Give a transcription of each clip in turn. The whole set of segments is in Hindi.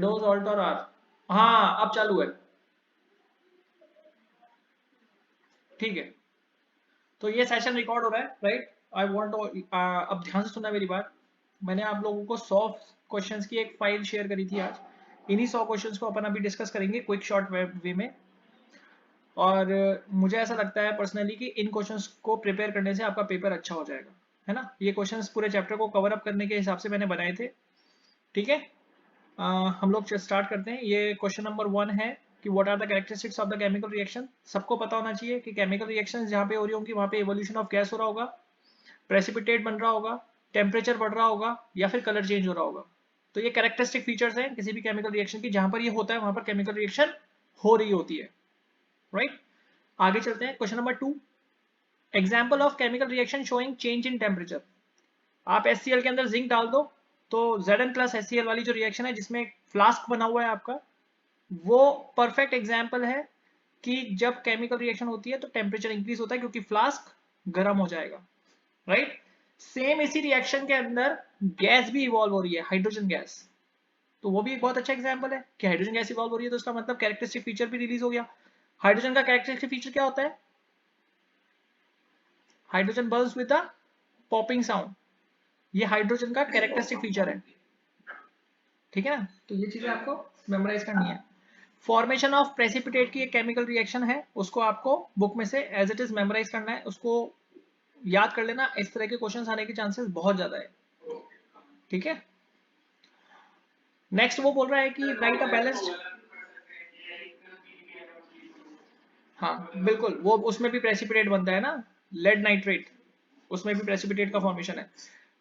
विंडोज ऑल्ट और आर। हाँ अब चालू है, ठीक है। तो ये सेशन रिकॉर्ड हो रहा है, राइट। आई वांट टू, अब ध्यान से सुनना मेरी बात। मैंने आप लोगों को 100 क्वेश्चंस की एक फाइल शेयर करी थी आज। इन्हीं 100 क्वेश्चंस को अपन अभी डिस्कस करेंगे क्विक शॉर्ट वे में। और मुझे ऐसा लगता है पर्सनली कि इन क्वेश्चंस को प्रिपेयर करने से आपका पेपर अच्छा हो जाएगा, है ना। ये क्वेश्चंस पूरे चैप्टर को कवर अप करने के हिसाब से मैंने बनाए थे, ठीक है। हम लोग स्टार्ट करते हैं। ये क्वेश्चन नंबर 1 है कि what are the characteristics of the chemical reaction. सबको पता होना चाहिए कि केमिकल रिएक्शंस जहाँ पे हो रही होंगी वहाँ पे एवोल्यूशन ऑफ गैस हो रहा होगा, प्रेसिपिटेट बन रहा होगा, टेम्परेचर बढ़ रहा होगा या फिर कलर चेंज हो रहा होगा। तो ये कैरेक्टरिस्टिक फीचर्स हैं किसी भी केमिकल रिएक्शन की, जहां पर ये होता है वहां पर केमिकल रिएक्शन हो रही होती है, राइट। आगे चलते हैं, question number 2, example of chemical reaction showing change in temperature. आप HCl के अंदर जिंक डाल दो तो Zn प्लस HCl वाली जो रिएक्शन है जिसमें फ्लास्क बना हुआ है आपका, वो परफेक्ट एग्जाम्पल है कि जब केमिकल रिएक्शन होती है तो टेम्परेचर इंक्रीज होता है क्योंकि फ्लास्क गर्म हो जाएगा, राइट। सेम इसी रिएक्शन के अंदर गैस भी इवॉल्व हो रही है, हाइड्रोजन गैस। तो वो भी एक बहुत अच्छा एग्जाम्पल है कि हाइड्रोजन गैस इवॉल्व हो रही है, तो इसका मतलब कैरेक्टरिस्टिक फीचर भी रिलीज हो गया। हाइड्रोजन का कैरेक्टरिस्टिक फीचर क्या होता है? Hydrogen Burns with a popping sound. ये हाइड्रोजन का कैरेक्टरिस्टिक फीचर है, ठीक है ना। तो ये चीजें आपको मेमोराइज करनी है। फॉर्मेशन ऑफ प्रेसिपिटेट की एक केमिकल रिएक्शन है, उसको आपको बुक में से एज इट इज मेमोराइज करना है, उसको याद कर लेना। इस तरह के क्वेश्चंस आने के चांसेस बहुत ज्यादा है, ठीक है। नेक्स्ट वो बोल रहा है कि राइट अ बैलेंस्ड, हाँ बिल्कुल, वो उसमें भी प्रेसिपिटेट बनता है ना, लेड नाइट्रेट, उसमें भी प्रेसिपिटेट का फॉर्मेशन है।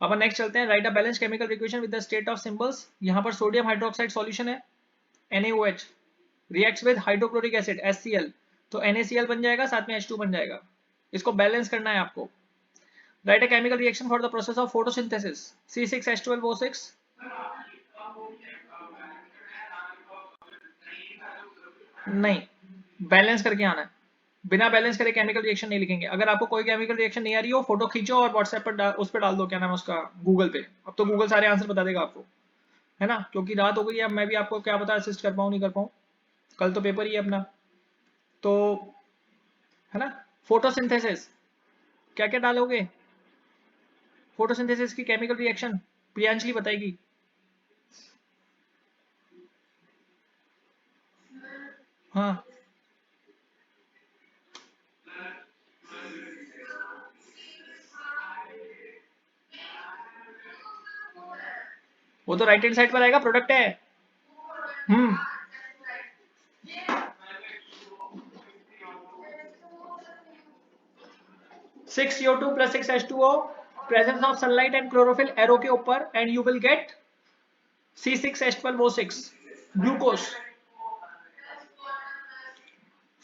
अपन नेक्स्ट चलते हैं, right a balance chemical equation with the state of symbols. यहाँ पर सोडियम हाइड्रोक्साइड सॉल्यूशन है, NaOH reacts with hydrochloric acid HCl, तो NaCl बन जाएगा, साथ में H2 बन जाएगा। इसको बैलेंस करना है आपको। Right a chemical reaction for the process of photosynthesis, C6H12O6। नहीं, बैलेंस करके आना है, बिना बैलेंस करे केमिकल रिएक्शन नहीं लिखेंगे। अगर आपको कोई केमिकल रिएक्शन नहीं आ रही हो, फोटो खींचो और व्हाट्सएप पर उस पर डाल दो, क्या नाम है उसका, गूगल पे। अब तो गूगल सारे आंसर बता देगा आपको, है ना, क्योंकि रात हो गई है। अब मैं भी आपको क्या पता असिस्ट कर पाऊँ नहीं कर पाऊँ, कल तो पेपर ही है अपना, तो है ना। फोटोसिंथेसिस क्या क्या डालोगे, फोटोसिंथेसिस की केमिकल रिएक्शन प्रियांजलि बताएगी। हाँ वो तो राइट हैंड साइड पर आएगा, प्रोडक्ट है। हम्म 6CO2 plus 6H2O, presence of sunlight and chlorophyll arrow के ऊपर, and you will get C6H12O6 glucose.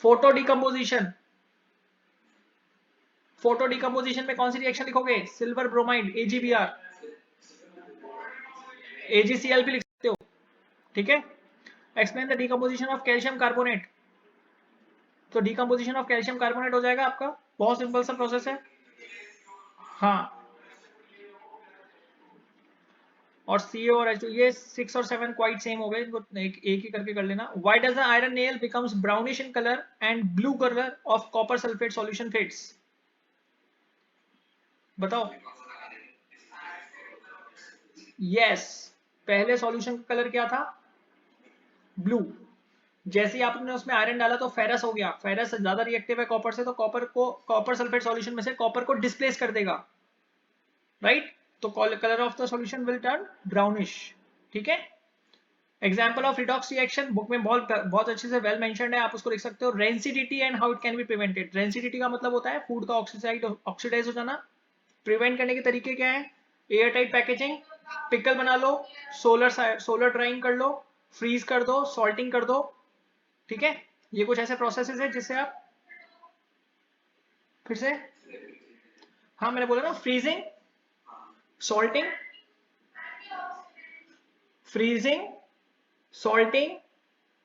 Photo decomposition, photo decomposition में कौन सी रिएक्शन लिखोगे, सिल्वर ब्रोमाइड AgBr, AgCl भी लिख सकते हो, ठीक है। Explain the decomposition of calcium carbonate, तो डिकम्पोजिशन ऑफ कैल्शियम कार्बोनेट हो जाएगा आपका, बहुत सिंपल सा प्रोसेस है। हाँ और CO और H2, ये 6 और 7 क्वाइट सेम हो गए, इनको एक ही करके कर लेना। Why does the iron nail becomes brownish in colour and blue colour of copper sulphate solution fades, बताओ। यस, पहले सॉल्यूशन का कलर क्या था, ब्लू। जैसे ही आपने उसमें आयरन डाला तो फेरस हो गया, फेरस ज्यादा रिएक्टिव है कॉपर से, तो कॉपर को, कॉपर सल्फेट सॉल्यूशन में से कॉपर को डिस्प्लेस कर देगा, राइट। तो colour of the solution will turn brownish, ठीक है। Example of redox reaction book में बहुत बहुत अच्छे से वेल मेंशन्ड है, आप उसको लिख सकते हो। Rancidity and how it can be prevented. Rancidity का मतलब होता है फूड का ऑक्सीडाइज हो जाना। प्रिवेंट करने के तरीके क्या है, एयर टाइट पैकेजिंग, पिकल बना लो, सोलर ड्राइंग कर लो, फ्रीज कर दो, सॉल्टिंग कर दो, ठीक है। ये कुछ ऐसे प्रोसेसेस है जिससे आप, फिर से, हाँ मैंने बोला ना, freezing, salting, freezing, salting,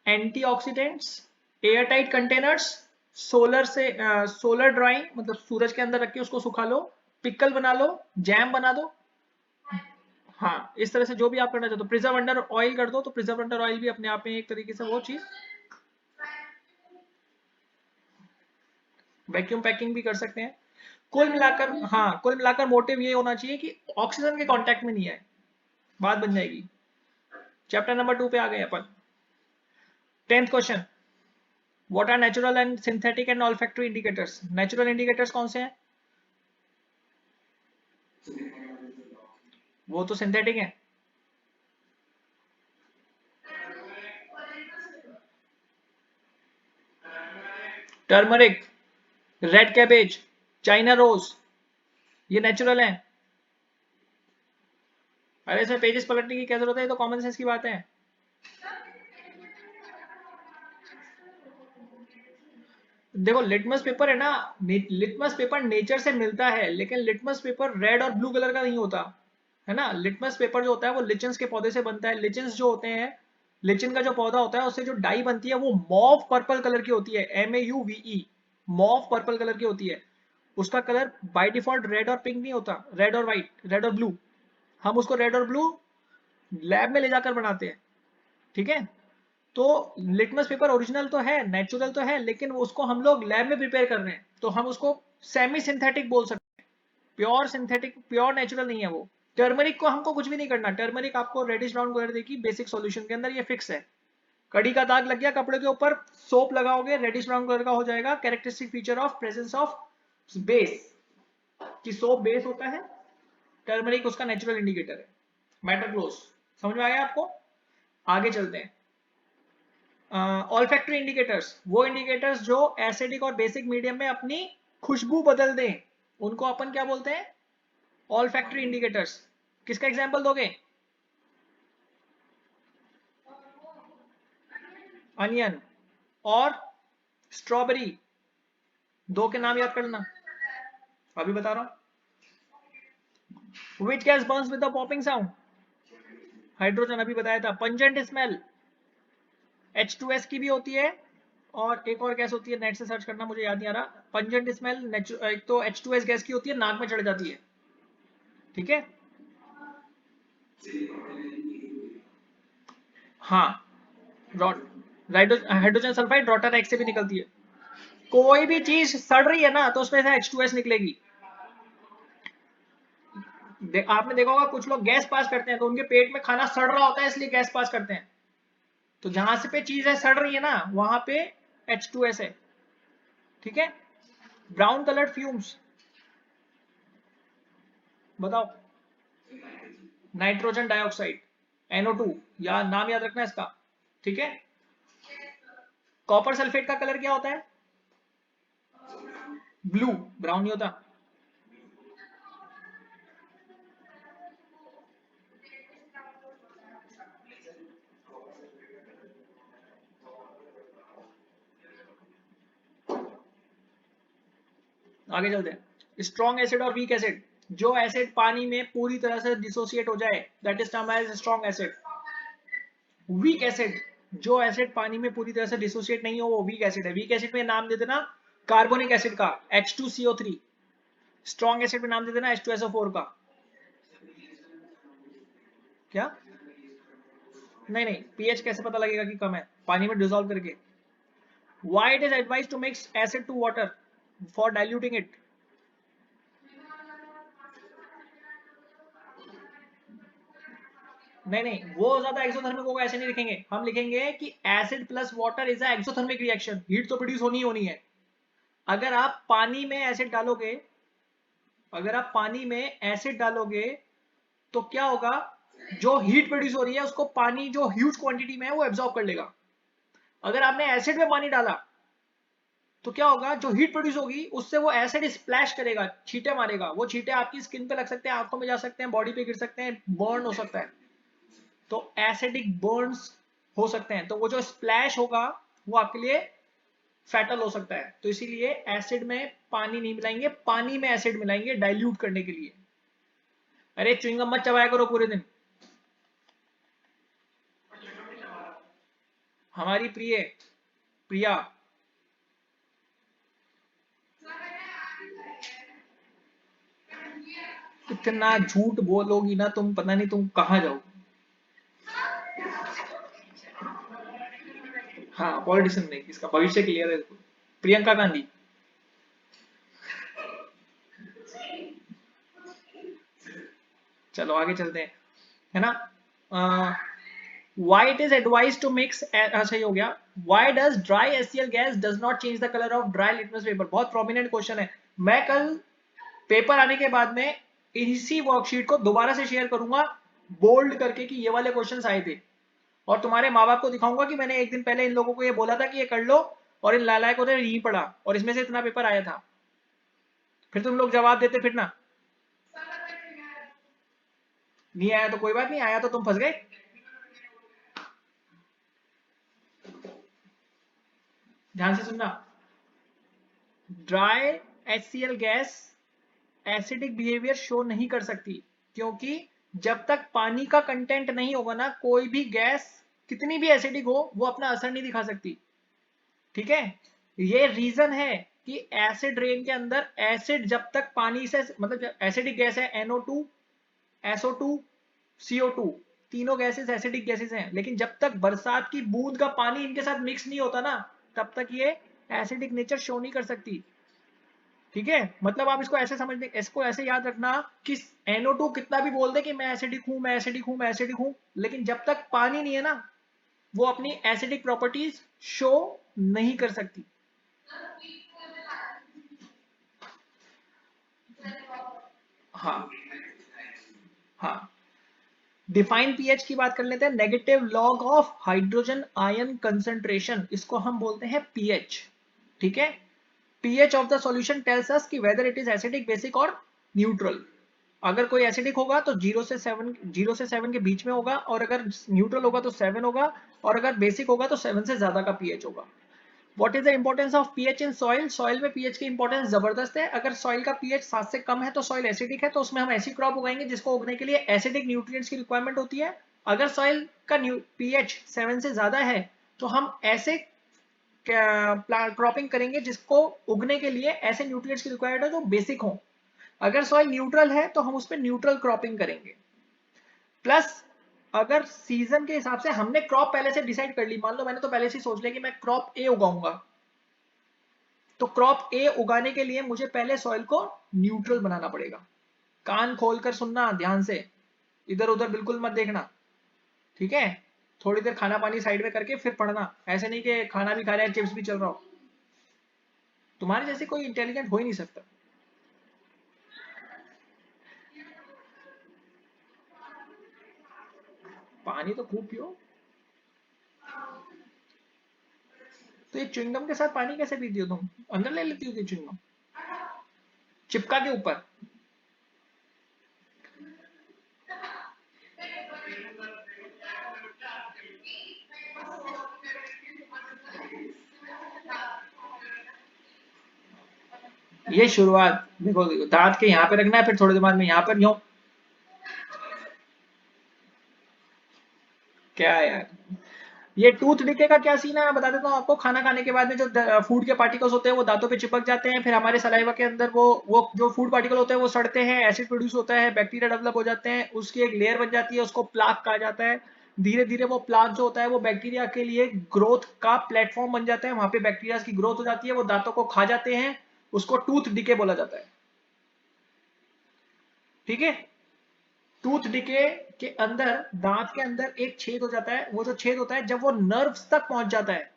antioxidants, air tight containers, solar drawing मतलब सूरज के अंदर रख के उसको सुखा लो, पिकल बना लो, जैम बना दो, हाँ, इस तरह से जो भी आप करना चाहते हो, प्रिजर्व अंडर ऑयल कर दो तो प्रिजर्व अंडर ऑयल भी अपने आप में एक तरीके से वो चीज, वैक्यूम पैकिंग भी कर सकते हैं। कुल मिलाकर, हाँ, कुल मिलाकर मोटिव ये होना चाहिए कि ऑक्सीजन के कांटेक्ट में नहीं आए, बात बन जाएगी। चैप्टर नंबर 2 पे आ गए अपन। 10th question, what are natural and synthetic and olfactory indicators? Natural indicators कौन से हैं? वो तो सिंथेटिक है। Turmeric, red cabbage, China rose, ये नेचुरल है। अरे इसमें पेजेस पलटने की क्या जरूरत है, ये तो कॉमन सेंस की बात है। देखो लिटमस पेपर है ना, लिटमस पेपर नेचर से मिलता है, लेकिन लिटमस पेपर रेड और ब्लू कलर का नहीं होता है ना। लिटमस पेपर जो होता है वो लिचन्स के पौधे से बनता है। लिचन्स जो होते हैं, लिचन का जो पौधा होता है उससे जो डाई बनती है वो मॉव पर्पल कलर की होती है, MAUVE, मॉव पर्पल कलर की होती है। उसका कलर बाय डिफॉल्ट रेड और पिंक नहीं होता, रेड और व्हाइट, रेड और ब्लू। हम उसको रेड और ब्लू लैब में ले जाकर बनाते हैं, ठीक है। तो लिटमस पेपर ओरिजिनल तो है, नेचुरल तो है, लेकिन उसको हम लोग लैब में प्रिपेयर कर रहे हैं, तो हम उसको सेमी सिंथेटिक बोल सकते हैं। प्योर सिंथेटिक, प्योर नेचुरल नहीं है वो। टर्मरिक को हमको कुछ भी नहीं करना, टर्मरिक आपको रेडिश ब्राउन कलर देगी बेसिक सॉल्यूशन के अंदर, ये फिक्स है। कड़ी का दाग लग गया कपड़े के ऊपर, सोप लगाओगे रेडिश ब्राउन कलर का हो जाएगा। Characteristic feature of presence of base, कि सोप बेस होता है, टर्मरिक उसका नेचुरल इंडिकेटर है। मैटर क्लोज, समझ में आ गया आपको? आगे चलते हैं। ऑल्फैक्टरी इंडिकेटर्स, वो इंडिकेटर्स जो एसिडिक और बेसिक मीडियम में अपनी खुशबू बदल दें, उनको अपन क्या बोलते हैं? Olfactory indicators. किसका एग्जांपल दोगे? अनियन और स्ट्रॉबेरी, दो के नाम याद करना, अभी बता रहा हूं। Which gas Burns with the popping sound? Hydrogen, अभी बताया था। पंजेंट स्मेल, H2S की भी होती है, और एक और गैस होती है, नेट से सर्च करना, मुझे याद नहीं आ रहा। पंजेंट स्मेल एक तो H2S गैस की होती है, नाक में चढ़ जाती है, ठीक है। हाँ, हाइड्रोजन सल्फाइड रॉटर एक्स से भी निकलती है। कोई भी चीज सड़ रही है ना तो उसमें से H2S निकलेगी। आपने देखा होगा कुछ लोग गैस पास करते हैं तो उनके पेट में खाना सड़ रहा होता है, इसलिए गैस पास करते हैं। तो जहां से पे चीज है सड़ रही है ना, वहां पे H2S है, ठीक है। ब्राउन कलर्ड फ्यूम्स, बताओ। नाइट्रोजन डाइऑक्साइड, NO2, या नाम याद रखना इसका, ठीक है। कॉपर सल्फेट का कलर क्या होता है? ब्लू, ब्राउन नहीं होता। आगे चलते हैं। स्ट्रॉन्ग एसिड और वीक एसिड, जो एसिड पानी में पूरी तरह से डिसोसिएट हो जाए, that is term as strong acid. Weak acid, जो एसिड पानी में पूरी तरह से डिसोसिएट नहीं हो, वो वीक एसिड है। वीक एसिड में नाम दे देना कार्बोनिक एसिड का, H2CO3। स्ट्रॉन्ग एसिड में नाम दे देना H2SO4 का। क्या? नहीं नहीं, पीएच कैसे पता लगेगा कि कम है? पानी में डिसॉल्व करके। Why it is advise to mix acid to water for diluting it? नहीं नहीं, वो ज्यादा एक्सोथर्मिक होगा ऐसे नहीं लिखेंगे, हम लिखेंगे कि acid plus water is a exothermic reaction, heat तो प्रोड्यूस होनी ही होनी है। अगर आप पानी में एसिड डालोगे, अगर आप पानी में एसिड डालोगे तो क्या होगा? जो हीट प्रोड्यूस हो रही है उसको पानी जो ह्यूज क्वांटिटी में है वो एब्जॉर्ब कर लेगा। अगर आपने एसिड में पानी डाला तो क्या होगा? जो हीट प्रोड्यूस होगी उससे वो एसिड स्प्लैश करेगा, छींटे मारेगा। वो छींटे आपकी स्किन पे लग सकते हैं, आंखों में जा सकते हैं, बॉडी पे गिर सकते हैं, बर्न हो सकता है। तो एसिडिक बर्न्स हो सकते हैं, तो वो जो स्प्लैश होगा वो आपके लिए फैटल हो सकता है। तो इसीलिए एसिड में पानी नहीं मिलाएंगे, पानी में एसिड मिलाएंगे डाइल्यूट करने के लिए। अरे च्युइंगम मत चबाया करो पूरे दिन। हमारी प्रिय प्रिया, इतना झूठ बोलोगी ना तुम, पता नहीं तुम कहां जाओगी। हाँ पॉलिटिशियन नहीं, इसका भविष्य क्लियर है। प्रियंका गांधी। चलो आगे चलते हैं, है ना। why it is advised to mix, अच्छा ये हो गया। why does dry HCl gas does not change the color of dry litmus paper, बहुत प्रोमिनेंट क्वेश्चन है। मैं कल पेपर आने के बाद में इसी वर्कशीट को दोबारा से शेयर करूंगा बोल्ड करके कि ये वाले क्वेश्चंस आए थे, और तुम्हारे माँ बाप को दिखाऊंगा कि मैंने एक दिन पहले इन लोगों को ये बोला था कि ये कर लो, और इन लालायकों ने नहीं पढ़ा और इसमें से इतना पेपर आया था। फिर तुम लोग जवाब देते फिर ना, नहीं आया तो कोई बात नहीं, आया तो तुम फंस गए। ध्यान से सुनना, dry HCl gas acidic behaviour show नहीं कर सकती, क्योंकि जब तक पानी का कंटेंट नहीं होगा ना, कोई भी गैस कितनी भी एसिडिक हो वो अपना असर नहीं दिखा सकती। ठीक है, ये रीजन है कि एसिड रेन के अंदर एसिड जब तक पानी से, मतलब एसिडिक गैस है NO2 SO2 CO2, तीनों गैसेस एसिडिक गैसेस हैं, लेकिन जब तक बरसात की बूंद का पानी इनके साथ मिक्स नहीं होता ना, तब तक ये एसिडिक नेचर शो नहीं कर सकती। ठीक है, मतलब आप इसको ऐसे समझ, इसको ऐसे याद रखना कि NO2 कितना भी बोल दे कि मैं एसिडिक हूं, मैं एसिडिक हूं, मैं एसिडिक हूं, लेकिन जब तक पानी नहीं है ना, वो अपनी एसिडिक प्रॉपर्टीज शो नहीं कर सकती। हाँ हाँ, डिफाइन पीएच की बात कर लेते हैं। Negative log of hydrogen ion concentration, इसको हम बोलते हैं पीएच। ठीक है, pH of the solution tells us कि whether it is acidic, basic और neutral। अगर कोई एसिडिक होगा तो 0 से 7 के बीच में होगा, और अगर न्यूट्रल होगा तो 7 होगा, और अगर बेसिक होगा तो 7 से ज्यादा का pH होगा। What is the importance of pH in soil? Soil में pH की इंपॉर्टेंस जबरदस्त है। अगर सॉइल का pH 7 से कम है तो सॉइल एसिडिक है, तो उसमें हम ऐसी क्रॉप उगाएंगे जिसको उगने के लिए एसिडिक न्यूट्रिएंट्स की रिक्वायरमेंट होती है। अगर सॉइल का pH 7 से ज्यादा है तो हम ऐसे क्रॉपिंग करेंगे जिसको उगने के लिए ऐसे न्यूट्रिएंट्स की रिक्वायर्ड है जो बेसिक हो। अगर सॉइल न्यूट्रल है तो हम उस पर न्यूट्रल क्रॉपिंग करेंगे। प्लस अगर सीजन के हिसाब से हमने क्रॉप पहले से डिसाइड कर ली, मान लो मैंने तो पहले से सोच लिया कि मैं क्रॉप ए उगाऊंगा, तो क्रॉप ए उगाने के लिए मुझे पहले सॉइल को न्यूट्रल बनाना पड़ेगा। कान खोलकर सुनना ध्यान से, इधर उधर बिल्कुल मत देखना। ठीक है, थोड़ी देर खाना पानी साइड में करके फिर पढ़ना, ऐसे नहीं कि खाना भी खा रहे हैं चिप्स भी चल रहा हो। तुम्हारे जैसे कोई इंटेलिजेंट हो ही नहीं सकता। पानी तो खूब पियो। तो ये च्युइंगम के साथ पानी कैसे पीती हो तुम? अंदर ले लेती हो च्युइंगम चिपका के ऊपर? ये शुरुआत देखो, देखो दांत के यहाँ पे रखना है, फिर थोड़ी देर बाद में यहाँ पर यूं। क्या है यार, ये टूथ डिके का क्या सीन है मैं बता देता हूँ आपको। खाना खाने के बाद में जो फूड के पार्टिकल्स होते हैं वो दांतों पे चिपक जाते हैं, फिर हमारे सलाइवा के अंदर वो जो फूड पार्टिकल होते हैं वो सड़ते हैं, एसिड प्रोड्यूस होता है, बैक्टीरिया डेवलप हो जाते हैं, उसकी एक लेयर बन जाती है, उसको प्लाक कहा जाता है। धीरे धीरे वो प्लाक जो होता है वो बैक्टीरिया के लिए ग्रोथ का प्लेटफॉर्म बन जाता है, वहां पे बैक्टीरिया की ग्रोथ हो जाती है, वो दांतों को खा जाते हैं, उसको टूथ डिके बोला जाता है। ठीक है, टूथ डिके के अंदर दांत के अंदर एक छेद हो जाता है, वो जो छेद होता है जब वो नर्व्स तक पहुंच जाता है,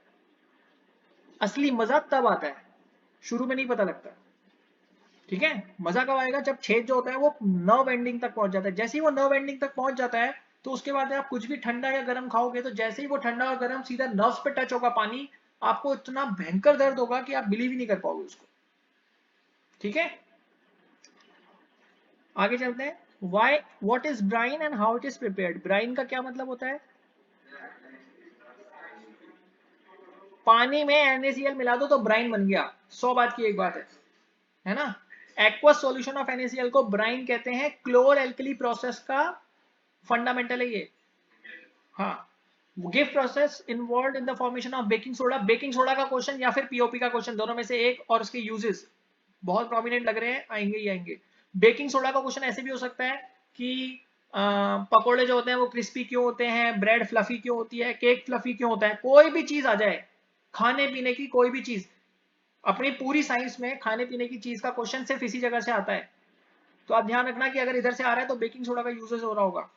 असली मजा तब आता है, शुरू में नहीं पता लगता। ठीक है, मजा कब आएगा? जब छेद जो होता है वो नर्व एंडिंग तक पहुंच जाता है। जैसे ही वो नर्व एंडिंग तक पहुंच जाता है तो उसके बाद आप कुछ भी ठंडा या गर्म खाओगे तो जैसे ही वो ठंडा और गर्म सीधा नर्व्स पे टच होगा पानी, आपको इतना भयंकर दर्द होगा कि आप बिलीव ही नहीं कर पाओगे उसको। ठीक है, आगे चलते हैं। Why what is brine and how it is prepared? Brine का क्या मतलब होता है? पानी में NaCl मिला दो तो ब्राइन बन गया, 100 बात की एक बात है ना। एक्वस सॉल्यूशन ऑफ NaCl को ब्राइन कहते हैं। क्लोर एल्कली प्रोसेस का फंडामेंटल है ये। हाँ, give process involve in the formation of baking soda. Baking soda का क्वेश्चन या फिर पीओपी का क्वेश्चन, दोनों में से एक, और उसके यूजेस बहुत प्रोमिनेंट लग रहे हैं, आएंगे ही आएंगे। बेकिंग सोडा का क्वेश्चन ऐसे भी हो सकता है कि पकोड़े जो होते हैं वो क्रिस्पी क्यों होते हैं, ब्रेड फ्लफी क्यों होती है, केक फ्लफी क्यों होता है, कोई भी चीज आ जाए, खाने पीने की कोई भी चीज, अपनी पूरी साइंस में खाने पीने की चीज का क्वेश्चन सिर्फ इसी जगह से आता है। तो आप ध्यान रखना कि अगर इधर से आ रहा है तो बेकिंग सोडा का यूजेस हो रहा होगा।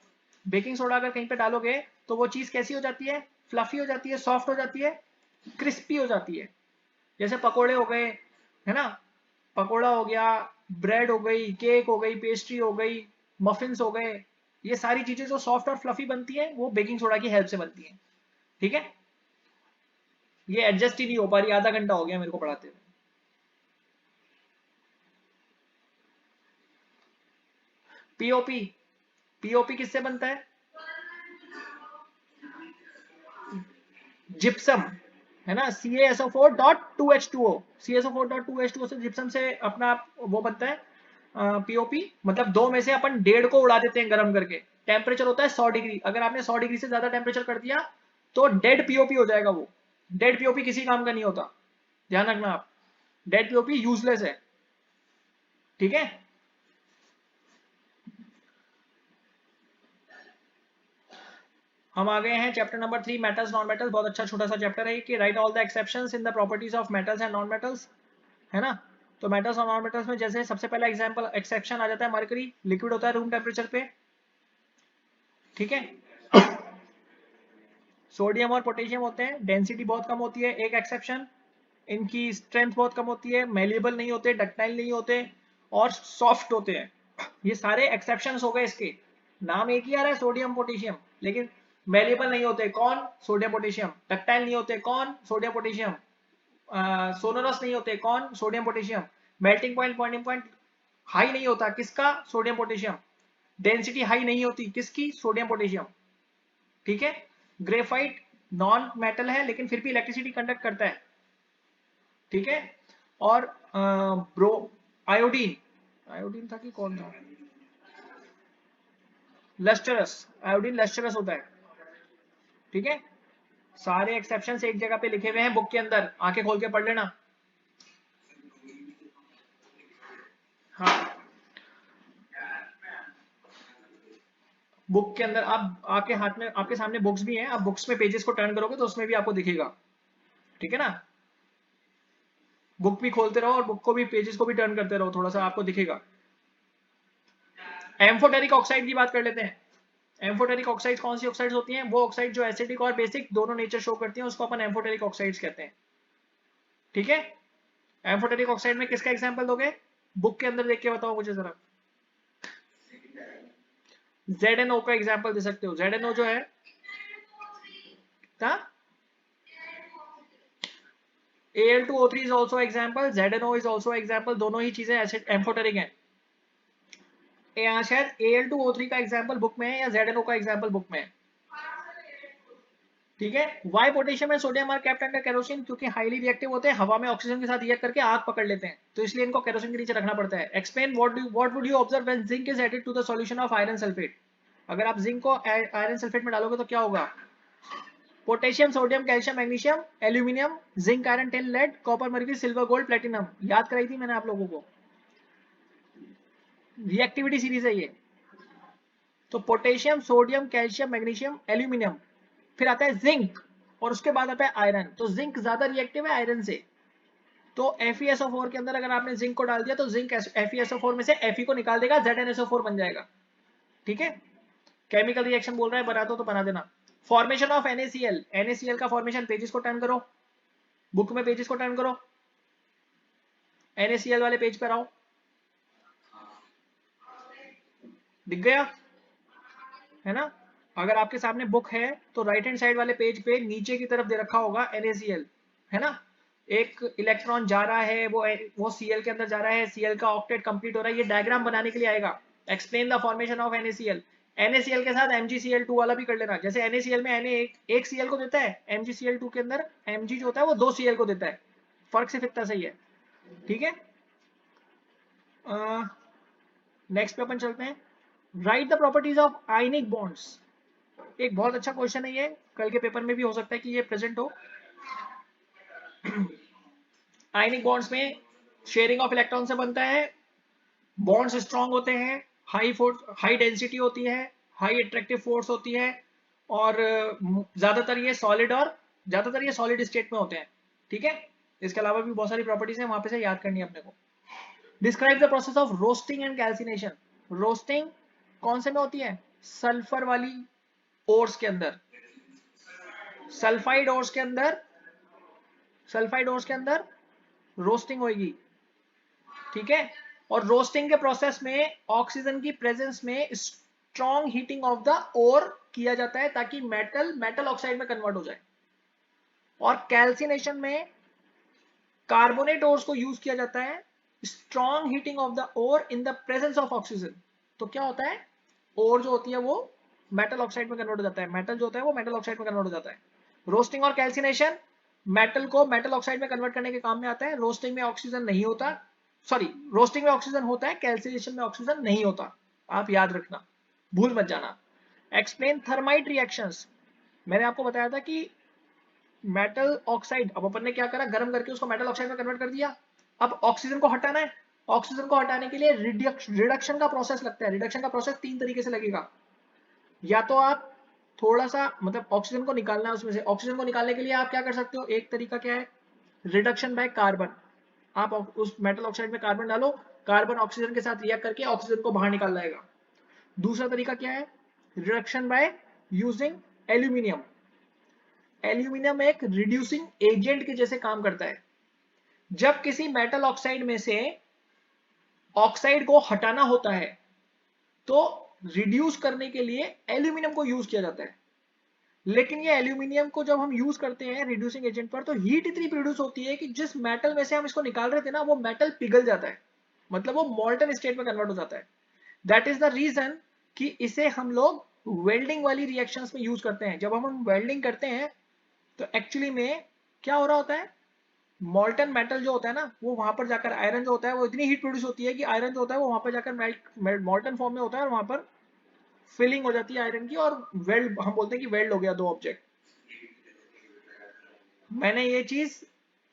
बेकिंग सोडा अगर कहीं पे डालोगे तो वो चीज कैसी हो जाती है, फ्लफी हो जाती है, सॉफ्ट हो जाती है, क्रिस्पी हो जाती है। जैसे पकोड़े हो गए, है ना, पकोड़ा हो गया, ब्रेड हो गई, केक हो गई, पेस्ट्री हो गई, मफिन्स हो गए, ये सारी चीजें जो सॉफ्ट और फ्लफी बनती है वो बेकिंग सोडा की हेल्प से बनती है। ठीक है, ये एडजस्ट ही नहीं हो पा रही, आधा घंटा हो गया मेरे को पढ़ाते हुए। पीओपी, पीओपी किससे बनता है, जिप्सम, है ना, CaSO4.2H2O, CaSO4.2H2O से जिप्सम से अपना वो बनता है पीओपी। मतलब दो में से अपन 1.5 को उड़ा देते हैं गर्म करके। टेम्परेचर होता है 100 डिग्री, अगर आपने 100 डिग्री से ज्यादा टेम्परेचर कर दिया तो डेड पीओपी हो जाएगा वो। डेड पीओपी किसी काम का नहीं होता, ध्यान रखना आप, डेड पीओपी यूजलेस है। ठीक है, हम आ गए हैं chapter number 3, metals non metals. बहुत अच्छा छोटा सा चैप्टर है कि right all the exceptions in the properties of metals and non metals, है ना। तो मेटल्स और नॉन मेटल्स में जैसे सबसे पहला एग्जांपल एक्सेप्शन आ जाता है, मरकरी लिक्विड होता है रूम टेम्परेचर पे। ठीक है, सोडियम और पोटेशियम होते हैं, डेंसिटी बहुत कम होती है, एक एक्सेप्शन, इनकी स्ट्रेंथ बहुत कम होती है, मेलिएबल नहीं होते, डक्टाइल नहीं होते और सॉफ्ट होते हैं। ये सारे एक्सेप्शंस हो गए इसके, नाम एक ही आ रहा है सोडियम पोटेशियम, लेकिन मेलिएबल नहीं होते, कौन, सोडियम पोटेशियम, डक्टाइल नहीं होते, कौन, सोडियम पोटेशियम, सोनोरस नहीं होते, कौन, sodium potassium, melting point boiling point high नहीं होता, किसका, सोडियम पोटेशियम, डेंसिटी हाई नहीं होती, किसकी, सोडियम पोटेशियम। ठीक है, ग्रेफाइट नॉन मेटल है लेकिन फिर भी इलेक्ट्रिसिटी कंडक्ट करता है। ठीक है, और ब्रो आयोडीन, आयोडीन था कि कौन था, लस्टरस, आयोडीन लस्टरस होता है। ठीक है, सारे एक्सेप्शंस एक जगह पे लिखे हुए हैं बुक के अंदर, आंखें खोल के पढ़ लेना। हाँ, बुक के अंदर आप, आपके हाथ में, आपके सामने बुक्स भी हैं, आप बुक्स में पेजेस को टर्न करोगे तो उसमें भी आपको दिखेगा। ठीक है ना, बुक भी खोलते रहो और बुक को भी, पेजेस को भी टर्न करते रहो, थोड़ा सा आपको दिखेगा। एम्फोटेरिक ऑक्साइड की बात कर लेते हैं। एम्फोटेरिक ऑक्साइड कौन सी ऑक्साइड्स होती हैं, वो ऑक्साइड जो एसिडिक और बेसिक दोनों नेचर शो करती हैं, उसको अपन एम्फोटेरिक ऑक्साइड्स कहते हैं। ठीक है, एम्फोटेरिक ऑक्साइड में किसका एग्जांपल दोगे, बुक के अंदर देख के बताओ मुझे जरा। ZnO का एग्जांपल दे सकते हो, ZnO जो है था, Al2O3 is also example, ZnO is also example, दोनों ही चीजें एसिड एम्फोटेरिक हैं। यहाँ शायद Al2O3 का एग्जांपल बुक में है या ZnO का एग्जांपल बुक में है। ठीक है, why potassium and sodium are kept under kerosene, क्योंकि हाईली रिएक्टिव होते हैं, हवा में ऑक्सीजन के साथ रिएक्ट करके आग पकड़ लेते हैं, तो इसलिए इनको केरोसिन के नीचे रखना पड़ता है। Explain what would you observe when zinc is added to the solution of iron sulphate. अगर आप जिंक को आयरन सल्फेट में डालोगे तो क्या होगा, potassium, sodium, calcium, magnesium, aluminium, zinc, iron, tin, lead, copper, mercury, silver, gold, platinum, याद कराई थी मैंने आप लोगों को, रिएक्टिविटी सीरीज है ये। तो potassium, sodium, calcium, magnesium, aluminium, फिर आता है जिंक और उसके बाद आता है आयरन। तो जिंक ज्यादा रिएक्टिव है आयरन से, तो FeSO4 के अंदर अगर आपने जिंक को डाल दिया तो जिंक FeSO4 में से Fe को निकाल देगा, ZnSO4 बन जाएगा। ठीक है, केमिकल रिएक्शन बोल रहा है, बना दो तो बना देना। फॉर्मेशन ऑफ NaCl, NaCl का फॉर्मेशन, पेजेस को टर्न करो, बुक में पेजेस को टर्न करो, NaCl वाले पेज पर आओ, दिख गया, है ना। अगर आपके सामने बुक है तो राइट हैंड साइड वाले पेज पे नीचे की तरफ दे रखा होगा NaCl, है ना। एक इलेक्ट्रॉन जा रहा है, वो Cl के अंदर जा रहा है, Cl का ऑक्टेट कंप्लीट हो रहा है, ये डायग्राम बनाने के लिए आएगा। Explain the formation of NaCl, NaCl के साथ MgCl2 वाला भी कर लेना। जैसे NaCl में Na एक Cl को देता है, MgCl2 के अंदर Mg जो होता है वो 2 Cl को देता है, फर्क सिर्फ इतना सही है। ठीक है, नेक्स्ट पे अपन चलते हैं, right the properties of ionic bonds. एक बहुत अच्छा क्वेश्चन है ये, कल के पेपर में भी हो सकता है कि ये प्रेजेंट हो। आयनिक बॉन्ड्स में शेयरिंग ऑफ इलेक्ट्रॉन से बनता है, बॉन्ड्स स्ट्रांग होते हैं, हाई फोर्स, हाई डेंसिटी होती है, हाई अट्रैक्टिव फोर्स होती है, और ज्यादातर ये सॉलिड स्टेट में होते हैं। ठीक है, इसके अलावा भी बहुत सारी प्रॉपर्टीज हैं, वहां पे से याद करनी है अपने को। Describe the process of roasting and calcination. Roasting कौन से में होती है? सल्फर वाली ओर्स के अंदर, सल्फाइड ओर्स के अंदर, सल्फाइड ओर्स के अंदर रोस्टिंग होगी। ठीक है, और रोस्टिंग के प्रोसेस में ऑक्सीजन की प्रेजेंस में strong heating of the ore किया जाता है ताकि मेटल मेटल ऑक्साइड में कन्वर्ट हो जाए। और कैल्सिनेशन में कार्बोनेट ओर्स को यूज किया जाता है, strong heating of the ore in the presence of oxygen. तो क्या होता है, ओर जो होती है वो मेटल ऑक्साइड में कन्वर्ट हो जाता है, मेटल जो होता है वो मेटल ऑक्साइड में कन्वर्ट हो जाता है। रोस्टिंग और कैल्सिनेशन मेटल को मेटल ऑक्साइड में कन्वर्ट करने के काम में आता है। रोस्टिंग में ऑक्सीजन नहीं होता, सॉरी, रोस्टिंग में ऑक्सीजन होता है, कैल्सिनेशन में ऑक्सीजन नहीं होता, आप याद रखना, भूल मत जाना। Explain thermite reactions. मैंने आपको बताया था कि मेटल ऑक्साइड, अब अपन ने क्या करा, गर्म करके उसको मेटल ऑक्साइड में कन्वर्ट कर दिया। अब ऑक्सीजन को हटाना है, ऑक्सीजन को हटाने के लिए रिडक्शन का प्रोसेस लगता है। रिडक्शन का प्रोसेस 3 तरीके से लगेगा। या तो आप थोड़ा सा, मतलब ऑक्सीजन को निकालना है उसमें से, ऑक्सीजन को निकालने के लिए आप क्या कर सकते हो, एक तरीका क्या है, रिडक्शन बाय कार्बन। आप उस मेटल ऑक्साइड में कार्बन डालो, कार्बन ऑक्सीजन के साथ रिएक्ट करके ऑक्सीजन को बाहर निकाल लाएगा। दूसरा तरीका क्या है, reduction by using aluminium. Aluminium एक रिड्यूसिंग एजेंट के जैसे काम करता है। जब किसी मेटल ऑक्साइड में से ऑक्साइड को हटाना होता है तो रिड्यूस करने के लिए एल्यूमिनियम को यूज किया जाता है। लेकिन ये एल्यूमिनियम को जब हम यूज करते हैं रिड्यूसिंग एजेंट पर, तो हीट इतनी प्रोड्यूस होती है कि जिस मेटल में से हम इसको निकाल रहे थे ना, वो मेटल पिघल जाता है, मतलब वो मॉल्टन स्टेट में कन्वर्ट हो जाता है। दैट इज द रीजन कि इसे हम लोग वेल्डिंग वाली रिएक्शंस में यूज करते हैं। जब हम वेल्डिंग करते हैं तो एक्चुअली में क्या हो रहा होता है, मॉल्टन मेटल जो होता है ना, वो वहां पर जाकर, आयरन जो होता है वो इतनी हीट प्रोड्यूस होती है कि आयरन जो होता है वो वहां पर जाकर मॉल्टन फॉर्म में होता है, और वहां पर फिलिंग हो जाती है आयरन की, और वेल्ड, हम बोलते हैं कि वेल्ड हो गया दो ऑब्जेक्ट। मैंने ये चीज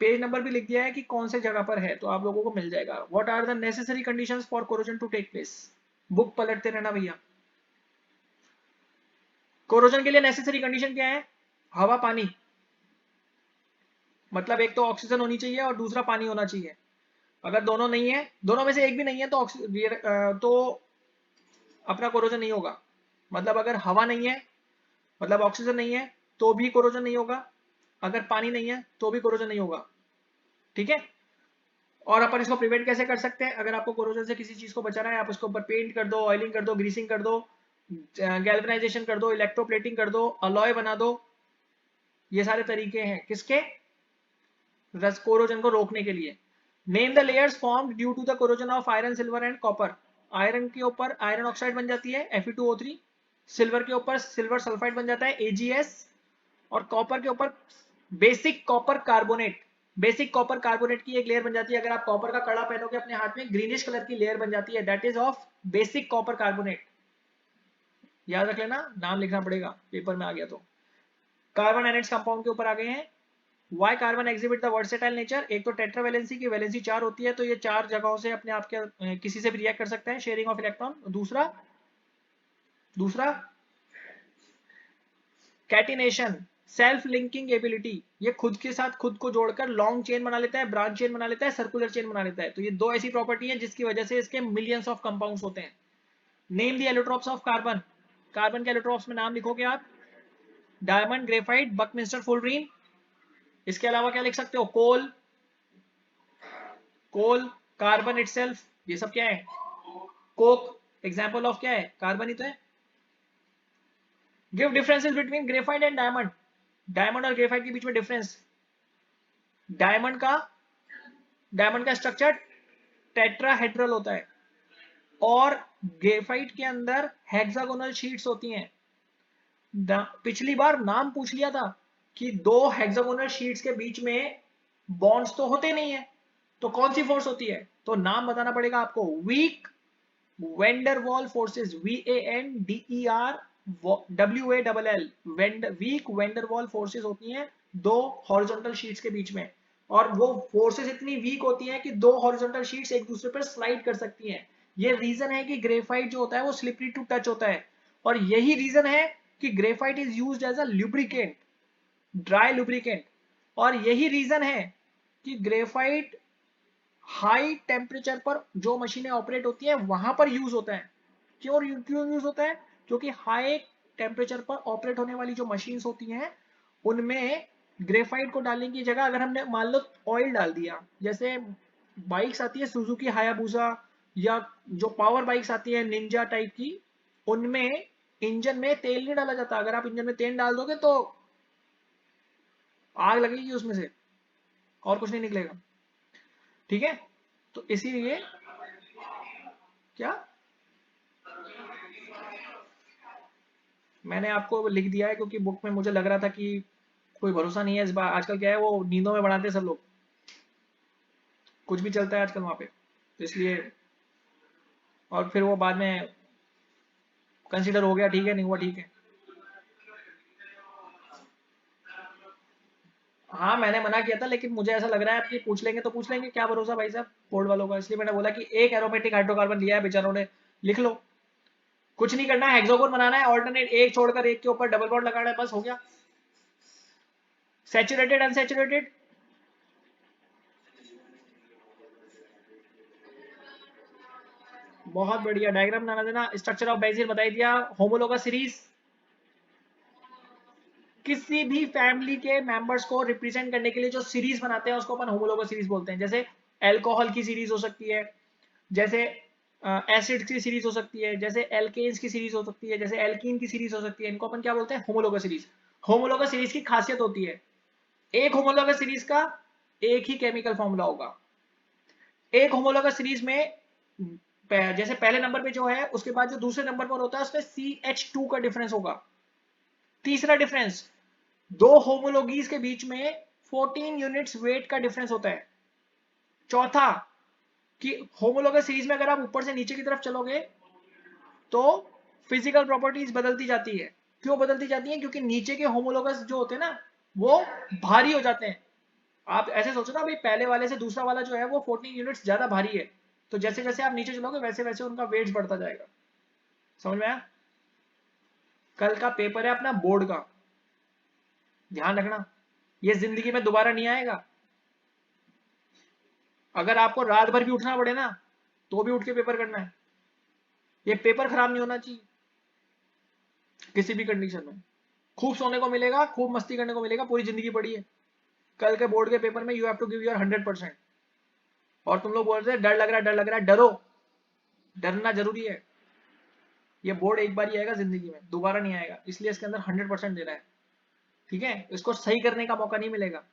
पेज नंबर भी लिख दिया है कि कौन से जगह पर है, तो आप लोगों को मिल जाएगा। What are the necessary conditions for corrosion to take place. Book पलटते रहना भैया। कोरोजन के लिए नेसेसरी कंडीशन क्या है, हवा पानी, मतलब एक तो ऑक्सीजन होनी चाहिए और दूसरा पानी होना चाहिए। अगर दोनों नहीं है, दोनों में से एक भी नहीं है, तो अपना कोरोजन नहीं होगा। मतलब अगर हवा नहीं है, मतलब ऑक्सीजन नहीं है, तो भी कोरोजन नहीं होगा। अगर पानी नहीं है तो भी कोरोजन नहीं होगा। ठीक है, और अपन इसको प्रिवेंट कैसे कर सकते हैं, अगर आपको कोरोजन से किसी चीज को बचाना है, आप उसके ऊपर पेंट कर दो, ऑयलिंग कर दो, ग्रीसिंग कर दो, गैल्वेनाइजेशन कर दो, इलेक्ट्रोप्लेटिंग कर दो, अलॉय बना दो। ये सारे तरीके हैं किसके, कोरोजन को रोकने के लिए। Name the layers formed due to the corrosion of iron, silver and copper. Iron के ऊपर आयरन ऑक्साइड बन जाती है Fe2O3, सिल्वर के ऊपर सिल्वर सल्फाइड बन जाता है AgS, और कॉपर के ऊपर basic copper carbonate, basic copper carbonate की एक लेयर बन जाती है। अगर आप कॉपर का कड़ा पहनोगे अपने हाथ में, ग्रीनिश कलर की लेयर बन जाती है, that is of basic copper carbonate. याद रख लेना, नाम लिखना पड़ेगा पेपर में आ गया तो। कार्बन एनेट्स कंपाउंड के ऊपर आ गए हैं। Why carbon exhibit the versatile nature. एक तो टेट्रावैलेंसी की वैलेंसी 4 होती है, तो ये 4 जगहों से अपने आप के किसी से भी रिएक्ट कर सकते हैं, शेयरिंग ऑफ इलेक्ट्रॉन। दूसरा दूसरा कैटिनेशन, सेल्फ लिंकिंग एबिलिटी, ये खुद के साथ खुद को जोड़कर लॉन्ग चेन बना लेता है, ब्रांच चेन बना लेता है, सर्कुलर चेन बना लेता है। तो ये दो ऐसी प्रॉपर्टी है जिसकी वजह से इसके मिलियंस ऑफ कंपाउंड्स होते हैं। Name the allotropes of carbon. Carbon के एलोट्रॉप्स में नाम लिखोगे आप, डायमंड, ग्रेफाइट, बकमिंस्टर, फुलरीन। इसके अलावा क्या लिख सकते हो, कोल, कोल, कार्बन इटसेल्फ, ये सब क्या है, कोक, एग्जांपल ऑफ क्या है, कार्बन ही तो है। Give differences between graphite and diamond. Diamond और ग्रेफाइट के बीच में डिफरेंस, डायमंड का स्ट्रक्चर टेट्राहेड्रल होता है, और ग्रेफाइट के अंदर हेक्सागोनल शीट्स होती हैं। पिछली बार नाम पूछ लिया था कि दो हेक्सागोनल शीट्स के बीच में बॉन्ड्स तो होते नहीं है, तो कौन सी फोर्स होती है, तो नाम बताना पड़ेगा आपको, weak Van der Waals forces, VANDERWALL, weak Van der Waals forces होती हैं दो हॉरिजॉन्टल शीट्स के बीच में। और वो फोर्सेस इतनी वीक होती हैं कि दो हॉरिजॉन्टल शीट्स एक दूसरे पर स्लाइड कर सकती हैं। ये रीजन है कि ग्रेफाइट जो होता है वो स्लिपरी टू टच होता है, और यही रीजन है कि graphite is used as a lubricant, dry lubricant, और यही रीजन है कि ग्रेफाइट हाई टेम्परेचर पर जो मशीनें ऑपरेट होती हैं वहां पर यूज होता है। क्यों यूज होता है? क्योंकि हाई टेम्परेचर पर ऑपरेट होने वाली जो मशीन्स होती हैं उनमें ग्रेफाइट को डालने की जगह अगर हमने मान लो ऑयल डाल दिया, जैसे बाइक्स आती है सुजुकी हायाबुसा, या जो पावर बाइक्स आती है निंजा टाइप की, उनमें इंजन में तेल नहीं डाला जाता। अगर आप इंजन में तेल डाल दोगे तो आग लगेगी उसमें से, और कुछ नहीं निकलेगा। ठीक है, तो इसीलिए क्या मैंने आपको लिख दिया है, क्योंकि बुक में मुझे लग रहा था कि कोई भरोसा नहीं है इस बार। आजकल क्या है, वो नींदों में बनाते हैं सब लोग, कुछ भी चलता है आजकल वहां पे, तो इसलिए, और फिर वो बाद में कंसीडर हो गया ठीक है, नहीं हुआ ठीक है। हाँ मैंने मना किया था, लेकिन मुझे ऐसा लग रहा है आपकी पूछ लेंगे तो पूछ लेंगे, क्या भरोसा भाई साहब बोर्ड वालों का, इसलिए मैंने बोला कि एक एरोमेटिक हाइड्रोकार्बन लिया है बेचारों ने, लिख लो। कुछ नहीं करना है, हेक्सोगोन बनाना है, ऑल्टरनेट एक छोड़कर एक के ऊपर डबल बॉन्ड लगाना है, बस हो गया। सैचुरेटेड अनसैचुरेटेड, बहुत बढ़िया, डायग्राम बना देना। स्ट्रक्चर ऑफ बेंजीन बता दिया। होमोलोगस सीरीज, किसी भी फैमिली के मेंबर्स को रिप्रेजेंट करने के लिए जो सीरीज बनाते हैं उसको अपन होमोलोगस सीरीज बोलते हैं। जैसे अल्कोहल की सीरीज हो सकती है, जैसे एसिड की सीरीज हो सकती है, जैसे एल्केन्स की सीरीज हो सकती है, जैसे एल्कीन की सीरीज हो सकती है, इनको अपन क्या बोलते हैं? Homologous series. होमोलोगस सीरीज की खासियत होती है, एक होमोलोगस सीरीज का एक ही केमिकल फॉर्मूला होगा। एक होमोलोगस सीरीज में जैसे पहले नंबर पे जो है, उसके बाद जो दूसरे नंबर पर होता है उसमें CH2 का डिफरेंस होगा। तीसरा डिफरेंस, दो होमोलोगीज के बीच में 14 यूनिट्स वेट का डिफरेंस होता है। चौथा, कि होमोलोगस सीरीज में अगर आप ऊपर से नीचे की तरफ चलोगे तो फिजिकल प्रॉपर्टीज बदलती जाती है। क्यों बदलती जाती है? क्योंकि नीचे के होमोलोगस जो होते हैं ना, वो भारी हो जाते हैं। आप ऐसे सोचो ना भाई, पहले वाले से दूसरा वाला जो है वो 14 यूनिट्स ज्यादा भारी है, तो जैसे जैसे आप नीचे चलोगे वैसे वैसे उनका वेट बढ़ता जाएगा। समझ में आया? कल का पेपर है अपना बोर्ड का, ध्यान रखना, ये जिंदगी में दोबारा नहीं आएगा। अगर आपको रात भर भी उठना पड़े ना, तो भी उठ के पेपर करना है। ये पेपर खराब नहीं होना चाहिए किसी भी कंडीशन में। खूब सोने को मिलेगा, खूब मस्ती करने को मिलेगा, पूरी जिंदगी पड़ी है। कल के बोर्ड के पेपर में you have to give your 100%। और तुम लोग बोल रहे हैं डर लग रहा है, डर लग रहा है, डरो, डरना जरूरी है। ये बोर्ड एक बार ही आएगा जिंदगी में, दोबारा नहीं आएगा, इसलिए इसके अंदर 100% देना है। ठीक है, इसको सही करने का मौका नहीं मिलेगा।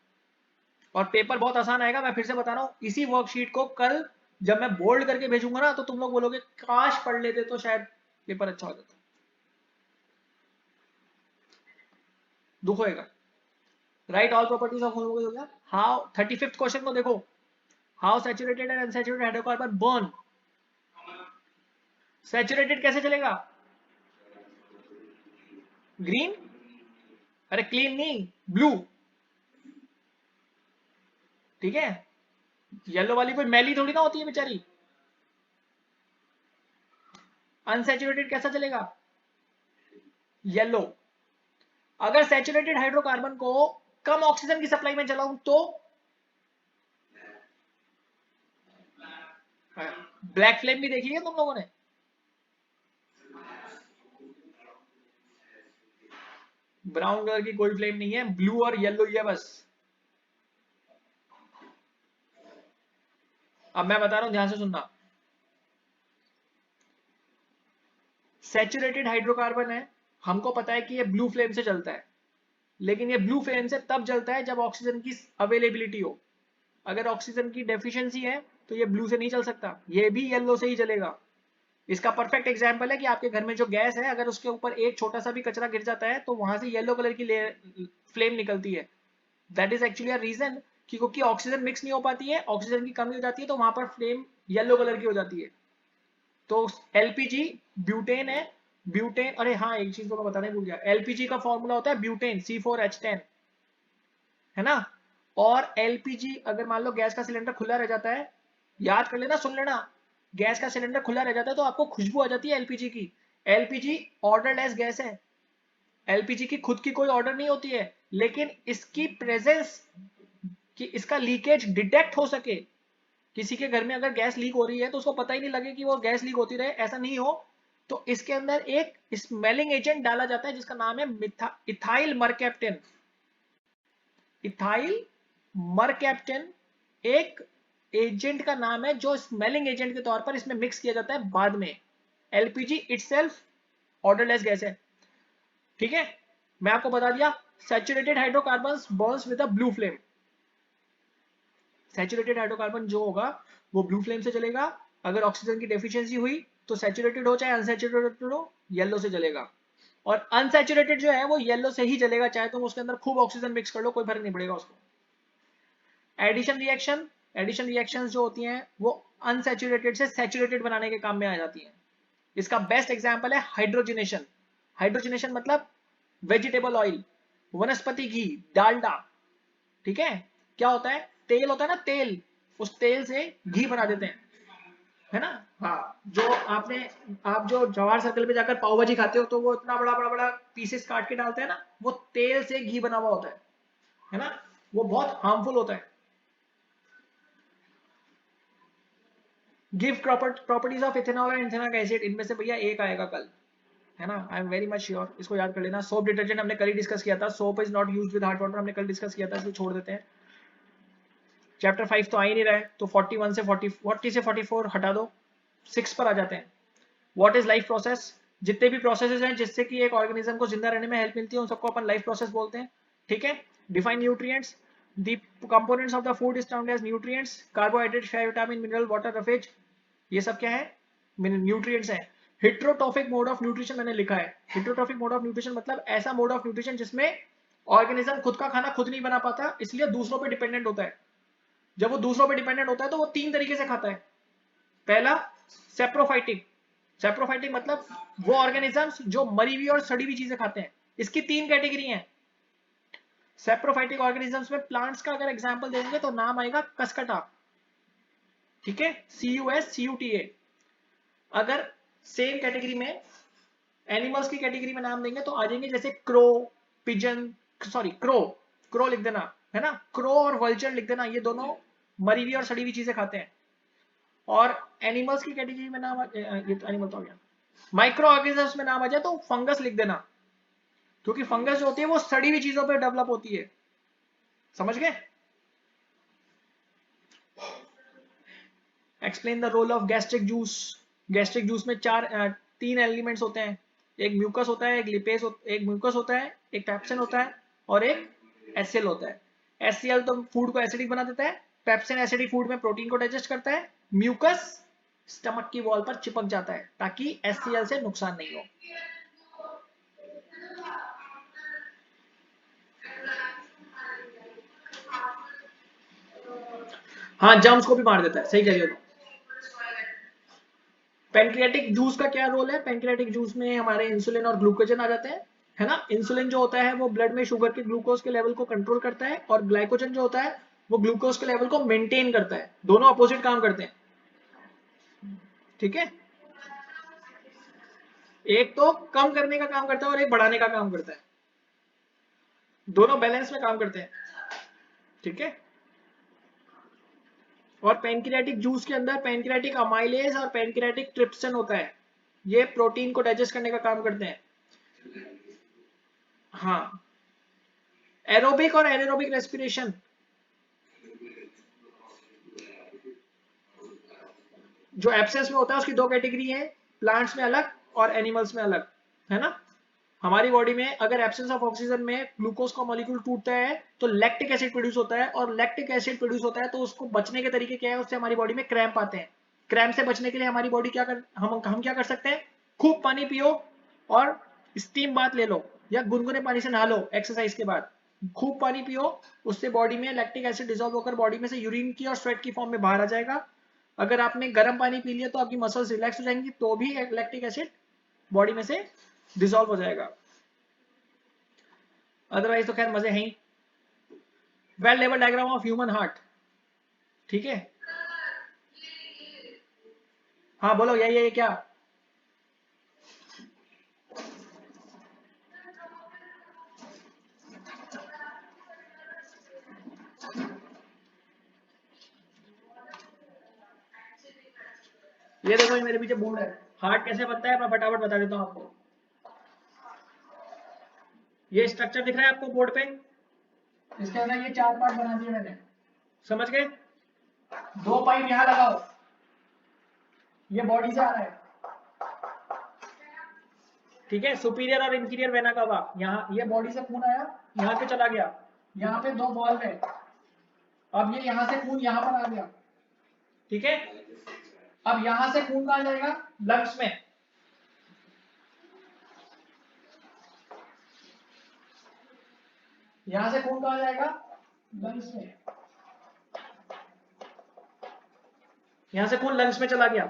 और पेपर बहुत आसान आएगा, मैं फिर से बता रहा हूँ। इसी वर्कशीट को कल जब मैं बोल्ड करके भेजूंगा ना, तो तुम लोग बोलोगे काश पढ़ लेते तो शायद पेपर अच्छा हो जाता। दुख होएगा। Right all properties of homologous हो गया। हाउ 35th क्वेश्चन को देखो, how saturated and unsaturated hydrocarbon burn. Saturated कैसे चलेगा? ग्रीन, अरे क्लीन नहीं, ब्लू। ठीक है, येलो वाली कोई मैली थोड़ी ना होती है बेचारी। अनसैचुरेटेड कैसा चलेगा? येलो। अगर सैचुरेटेड हाइड्रोकार्बन को कम ऑक्सीजन की सप्लाई में चलाऊं तो ब्लैक फ्लेम भी देखी है तुम लोगों ने? ब्राउन कलर की कोई फ्लेम नहीं है, ब्लू और येलो ही है बस। अब मैं बता रहा हूं, ध्यान से सुनना। सैचुरेटेड हाइड्रोकार्बन है, हमको पता है कि ये ब्लू फ्लेम से चलता है, लेकिन ये ब्लू फ्लेम से तब जलता है जब ऑक्सीजन की अवेलेबिलिटी हो। अगर ऑक्सीजन की डेफिशिएंसी है तो ये ब्लू से नहीं चल सकता, ये भी येलो से ही चलेगा। इसका परफेक्ट एग्जांपल है कि आपके घर में जो गैस है, अगर उसके ऊपर एक छोटा सा भी कचरा गिर जाता है तो वहां से येलो कलर की फ्लेम निकलती है। That is actually a reason कि क्योंकि ऑक्सीजन मिक्स नहीं हो पाती है, ऑक्सीजन की कमी हो जाती है, तो वहां पर फ्लेम येलो कलर की हो जाती है। तो एलपीजी ब्यूटेन है। ब्यूटेन, अरे हाँ एक चीज को मैं बताने भूल गया, एलपीजी का फॉर्मूला होता है ब्यूटेन, C4H10, है ना। और एलपीजी, अगर मान लो गैस का सिलेंडर खुला रह जाता है, याद कर लेना, सुन लेना, गैस का सिलेंडर खुला रह जाता है तो आपको खुशबू आ जाती है एलपीजी की। एलपीजी ऑर्डरलेस गैस है, एलपीजी की खुद की कोई ऑर्डर नहीं होती है, लेकिन इसकी प्रेजेंस, कि इसका लीकेज डिटेक्ट हो सके, किसी के घर में अगर गैस लीक हो रही है तो उसको पता ही नहीं लगे कि वो गैस लीक होती रहे, ऐसा नहीं हो, तो इसके अंदर एक स्मेलिंग एजेंट डाला जाता है जिसका नाम है इथाइल मरकैप्टेन। इथाइल मरकैप्टेन एक एजेंट का नाम है जो स्मेलिंग एजेंट के तौर पर इसमें मिक्स किया जाता है बाद में। एलपीजी इटसेल्फ ऑर्डरलेस गैस है, ठीक है। मैं आपको बता दिया, saturated hydrocarbons Burns with a blue flame. Saturated hydrocarbon जो होगा वो ब्लू फ्लेम से चलेगा। अगर ऑक्सीजन की डेफिशिएंसी हुई तो सैचुरेटेड हो चाहे अनसैचुरेटेड हो, येलो से चलेगा। और अनसैचुरेटेड जो है वो येलो से ही चलेगा, चाहे तुम उसके अंदर खूब ऑक्सीजन मिक्स कर लो, कोई फर्क नहीं पड़ेगा उसको। एडिशन रिएक्शंस जो होती हैं वो अनसैचुरेटेड से सैचुरेटेड बनाने के काम में आ जाती हैं। इसका बेस्ट एग्जांपल है हाइड्रोजनेशन। हाइड्रोजनेशन मतलब वेजिटेबल ऑयल, वनस्पति घी, डालडा, ठीक है। क्या होता है, तेल होता है ना, तेल, उस तेल से घी बना देते हैं, है ना। हाँ, जो आप जो जवाहर सर्कल पे जाकर पाव भाजी खाते हो तो वो इतना बड़ा बड़ा बड़ा पीसेस काट के डालते हैं ना, वो तेल से घी बना हुआ होता है ना। वो बहुत हार्मफुल होता है। Give properties of ethanol and ethanoic acid, इनमें से भैया एक आएगा कल, है ना। I am very much sure, इसको याद कर लेना। सोप डिटर्जेंट हमने कल ही डिस्कस किया था, soap is not used with hot water, हमने कल डिस्कस किया था, इसको छोड़ देते हैं। चैप्टर 5 तो आ ही नहीं रहा है, तो 41 से 40 से 44 हटा दो, 6 पर आ जाते हैं। व्हाट इज लाइफ प्रोसेस, जितने भी प्रोसेसेस हैं जिससे कि एक ऑर्गेनिज्म को जिंदा रहने में हेल्प मिलती है उन सबको अपन लाइफ प्रोसेस बोलते हैं, ठीक है। Define nutrients, the components of the food is termed as nutrients, carbohydrate, fat, vitamin, mineral, water, roughage, ये सब क्या है, न्यूट्रिएंट्स हैं। हिट्रोट्रॉफिक मोड ऑफ न्यूट्रिशन मैंने लिखा है। हिट्रोट्रॉफिक मोड ऑफ न्यूट्रिशन मतलब ऐसा मोड ऑफ न्यूट्रिशन जिसमें ऑर्गेनिज्म खुद का खाना खुद नहीं बना पाता, इसलिए दूसरों पर डिपेंडेंट होता है। जब वो दूसरों पर डिपेंडेंट होता है तो वो 3 तरीके से खाता है। पहला, सेप्रोफाइटिक। सेप्रोफाइटिक मतलब वो ऑर्गेनिजम्स जो मरी हुई और सड़ी हुई चीजें खाते हैं। इसकी 3 कैटेगरी हैं। सेप्रोफाइटिक ऑर्गेनिजम्स में प्लांट्स का अगर एग्जांपल देंगे तो नाम आएगा कसकटा, ठीक है, CUSCUTA। अगर सेम कैटेगरी में एनिमल्स की कैटेगरी में नाम देंगे तो आ जाएंगे जैसे crow, pigeon, sorry crow, crow लिख देना, है ना। क्रो और वल्चर लिख देना, ये दोनों मरी हुई और सड़ी हुई चीजें खाते हैं। और एनिमल्स की कैटेगरी में नाम ये तो एनिमल तो आ गया। माइक्रो ऑर्गेनिजम्स में नाम आ जाए तो फंगस लिख देना, क्योंकि फंगस जो होती है वो सड़ी हुई चीजों पर डेवलप होती है, समझ गए। Explain the role of gastric juice. Gastric juice में 3 एलिमेंट्स होते हैं, एक म्यूकस होता है, एक लिपेज, एक म्यूकस होता है, एक पैप्सिन होता है और एक एचसीएल होता है। एचसीएल तो फूड को एसिडिक बना देता है, पैप्सिन एसिडिक फूड में प्रोटीन को डाइजेस्ट करता है, म्यूकस स्टमक की वॉल पर चिपक जाता है ताकि एचसीएल से नुकसान नहीं हो। हाँ, जर्म्स को भी मार देता है, सही कह रही हो। पैंक्रियाटिक जूस का क्या रोल है, पैंक्रियाटिक जूस में हमारे इंसुलिन और ग्लूकोजन आ जाते हैं, है ना। इंसुलिन जो होता है वो ब्लड में शुगर के ग्लूकोज के लेवल को कंट्रोल करता है और ग्लाइकोजन जो होता है वो ग्लूकोज के लेवल को मेंटेन करता है, दोनों अपोजिट काम करते हैं, ठीक है। एक तो कम करने का काम करता है और एक बढ़ाने का काम करता है, दोनों बैलेंस में काम करते हैं, ठीक है। और पैंक्रियाटिक जूस के अंदर पैंक्रियाटिक अमाइलेज और पैंक्रियाटिक ट्रिप्सिन होता है, ये प्रोटीन को डाइजेस्ट करने का काम करते हैं। हाँ, एरोबिक और एनारोबिक रेस्पिरेशन, जो एब्सेंस में होता है उसकी 2 कैटेगरी है, प्लांट्स में अलग और एनिमल्स में अलग, है ना। हमारी बॉडी में अगर एब्सेंस ऑफ ऑक्सीजन में ग्लूकोज का मॉलिक्यूल टूटता है तो लैक्टिक एसिड प्रोड्यूस होता है, और लैक्टिक एसिड प्रोड्यूस होता है तो उसको बचने के तरीके क्या है, उससे हमारी बॉडी में क्रैम्प आते हैं। क्रैम्प से बचने के लिए हमारी बॉडी हम क्या कर सकते हैं, खूब पानी पियो और स्टीम बाथ ले लो या गुनगुने पानी से नहा लो एक्सरसाइज के बाद। खूब पानी पियो, उससे बॉडी में लैक्टिक एसिड डिसॉल्व होकर बॉडी में से यूरिन की और स्वेट की फॉर्म में बाहर आ जाएगा। अगर आपने गर्म पानी पी लिया तो आपकी मसल्स रिलैक्स हो जाएंगी, तो भी लैक्टिक एसिड बॉडी में से डिसॉल्व हो जाएगा, अदरवाइज तो खैर मजे हैं ही। वेल लेवल डायग्राम ऑफ ह्यूमन हार्ट, ठीक है। हाँ बोलो, ये क्या? ये देखो, ये मेरे पीछे बोर्ड है। हार्ट कैसे बनता है मैं फटाफट बता देता हूँ आपको। ये स्ट्रक्चर दिख रहा है आपको बोर्ड पे? इसके अंदर ये 4 पार्ट बना दिए मैंने, समझ गए? 2 पाइप यहाँ लगाओ, ये बॉडी से आ रहा है, ठीक है? सुपीरियर और इंफीरियर वेना कवा, यहाँ ये बॉडी से खून आया, यहाँ पे चला गया, यहाँ पे 2 वॉल्व है, अब ये यहाँ से खून यहाँ पर आ गया, ठीक है? अब यहाँ से खून कहाँ जाएगा? लंग्स में। यहाँ से खून कहाँ जाएगा? लंग्स में। यहाँ से खून लंग्स में चला गया,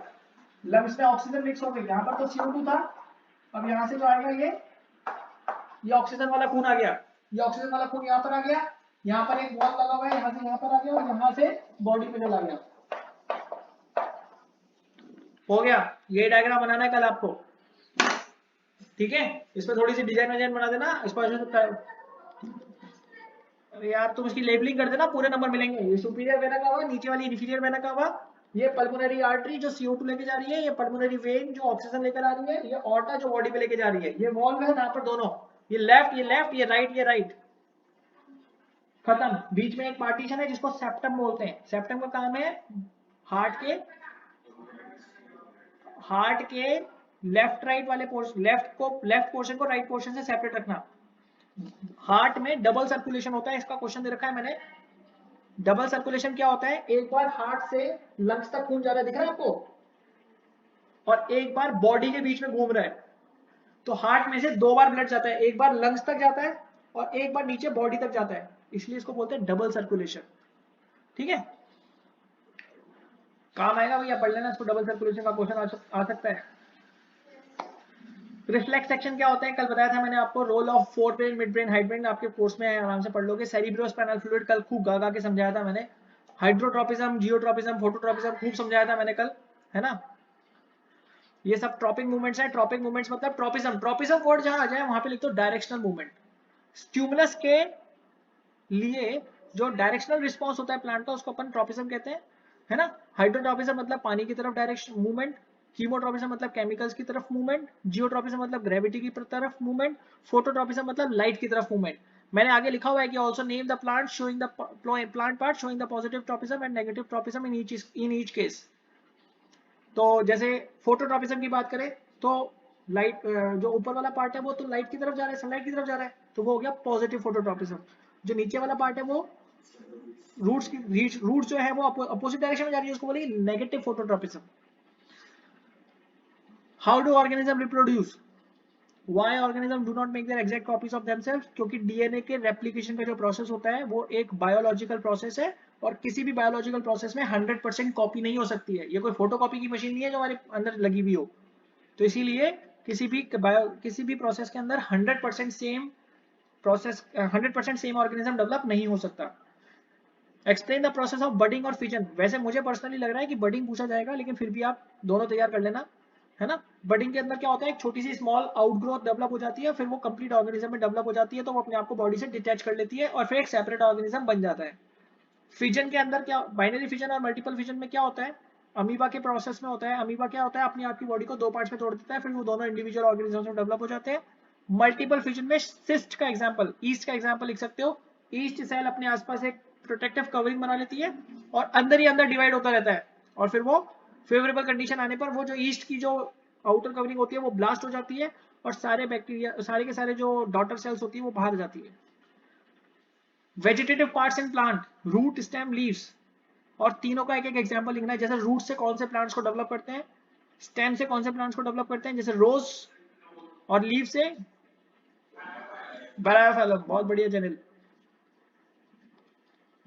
लंग्स में ऑक्सीजन मिक्स हो गई, यहाँ पर तो CO2 था, अब यहाँ से जो आएगा ये ऑक्सीजन वाला खून आ गया, ये ऑक्सीजन वाला खून यहाँ पर आ गया, यहाँ पर एक वॉल लगा हुआ है, यहाँ से यहाँ पर आ गया और यहाँ से बॉडी पे चला गया। हो गया, ये डायग्राम बनाना है कल आपको, ठीक है? इसमें थोड़ी सी डिजाइन बना देना, इस पर यार तुम इसकी लेबलिंग कर देना, पूरे नंबर मिलेंगे। ये सुपीरियर वेना का हुआ, नीचे वाली इन्फीरियर वेना का हुआ, ये पल्मोनरी आर्टरी जो CO2 लेके जा रही है, ये पल्मोनरी वेन जो ऑक्सीजन लेकर आ रही है, ये ऑर्टा जो बॉडी पे लेके जा रही है, ये वॉल्व है यहाँ पर दोनों, ये लेफ्ट, ये राइट, खत्म। बीच में एक पार्टीशन है जिसको सेप्टम बोलते हैं। सेप्टम का काम है हार्ट के लेफ्ट राइट वाले पोर्शन, लेफ्ट पोर्शन को राइट पोर्शन से सेपरेट रखना। हार्ट में डबल सर्कुलेशन होता है, इसका क्वेश्चन दे रखा है मैंने। डबल सर्कुलेशन क्या होता है? एक बार हार्ट से लंग्स तक खून जा रहा है, दिख रहा है आपको, और एक बार बॉडी के बीच में घूम रहा है। तो हार्ट में से 2 बार ब्लड जाता है, एक बार लंग्स तक जाता है और एक बार नीचे बॉडी तक जाता है, इसलिए इसको बोलते हैं डबल सर्कुलेशन, ठीक है? काम आएगा भैया, पढ़ लेना इसको, डबल सर्कुलेशन का क्वेश्चन आ सकता है। रिफ्लेक्स सेक्शन क्या होता है? कल बताया था मैंने आपको, role of fore brain, mid brain, hind brain, आपके कोर्स में आराम से पढ़ लोगे। सेरिब्रोस्पाइनल फ्लूइड कल खूब गा के समझाया था मैंने। हाइड्रोट्रोपिज्म, जियोट्रोपिज्म, फोटोट्रोपिज्म खूब समझाया था मैंने कल, है ना? ये सब ट्रॉपिक मूवमेंट्स है। ट्रॉपिक मूवमेंट्स मतलब ट्रॉपिज्म वर्ड जहां आ जाए वहां पे लिख दो डायरेक्शनल मूवमेंट। स्टिमुलस के लिए जो डायरेक्शनल रिस्पॉन्स होता है प्लांट का, उसको अपन ट्रॉपिज्म कहते हैं, है ना? हाइड्रोट्रोपिज्म मतलब पानी की तरफ डायरेक्शन मूवमेंट, कीमोट्रोपिज्म मतलब केमिकल्स की तरफ मूवमेंट, जियोट्रोपिज्म मतलब ग्रेविटी की तरफ मूवमेंट, फोटोट्रोपिज्म मतलब लाइट की तरफ मूवमेंट। मैंने आगे लिखा हुआ है कि also name the plant showing the plant part showing the positive tropism and negative tropism in each case. तो जैसे फोटोट्रोपिज्म की बात करें तो लाइट, जो ऊपर वाला पार्ट है वो तो लाइट की तरफ जा रहा है, सनलाइट की तरफ जा रहा है, तो वो हो गया पॉजिटिव फोटोट्रोपिज्म। जो नीचे वाला पार्ट है वो रूट्स जो है वो अपोजिट डायरेक्शन में जा रही है, उसको बोलेंगे negative phototropism. How do organism reproduce? Why organism do not make their exact copies of themselves? क्योंकि डीएनए के रेप्लिकेशन का जो प्रोसेस होता है वो एक बायोलॉजिकल प्रोसेस है, और किसी भी बायोलॉजिकल प्रोसेस में 100% कॉपी नहीं हो सकती है। ये कोई फोटोकॉपी की मशीन नहीं है जो हमारे अंदर लगी हुई हो। तो इसीलिए किसी भी प्रोसेस के अंदर 100% same process, 100% same organism develop नहीं हो सकता। Explain the process of budding और फिजन। वैसे मुझे पर्सनली लग रहा है कि बडिंग पूछा जाएगा, लेकिन फिर भी आप दोनों तैयार कर लेना, है ना? बडिंग के अंदर क्या होता है? एक छोटी सी स्मॉल आउटग्रोथ डेवलप हो जाती है, फिर वो कंप्लीट ऑर्गेनिज्म में डेवलप हो जाती है, तो वो अपने आप को बॉडी से डिटैच कर लेती है और फिर एक सेपरेट ऑर्गेनिज्म बन जाता है। फिजन के अंदर क्या, बाइनरी फिजन और मल्टीपल फिजन में क्या होता है? अमीबा के प्रोसेस में होता है। अमीबा क्या होता है? अपनी आपकी बॉडी को 2 पार्ट्स में तोड़ देता है, फिर वो दोनों इंडिविजुअल ऑर्गेनिजम्स में डेवलप हो जाते हैं। मल्टीपल फिजन में सिस्ट का एग्जांपल, ईस्ट का एग्जांपल लिख सकते हो। ईस्ट सेल अपने आसपास एक प्रोटेक्टिव कवरिंग बना लेती है और अंदर ही अंदर डिवाइड होता रहता है, और फिर वो फेवरेबल कंडीशन आने पर वो जो ईस्ट की जो आउटर कवरिंग होती है वो ब्लास्ट हो जाती है, और सारे बैक्टीरिया, सारे के सारे जो डॉटर सेल्स होती है वो बाहर जाती है। Vegetative parts in plant, root, stem, leaves, और तीनों का एक एक एग्जांपल लिखना है। जैसे रूट से कौन से प्लांट्स को डेवलप करते हैं, स्टेम से कौन से प्लांट्स को डेवलप करते हैं, जैसे रोज, और लीव से बैराफैलम। बहुत बढ़िया जनरल।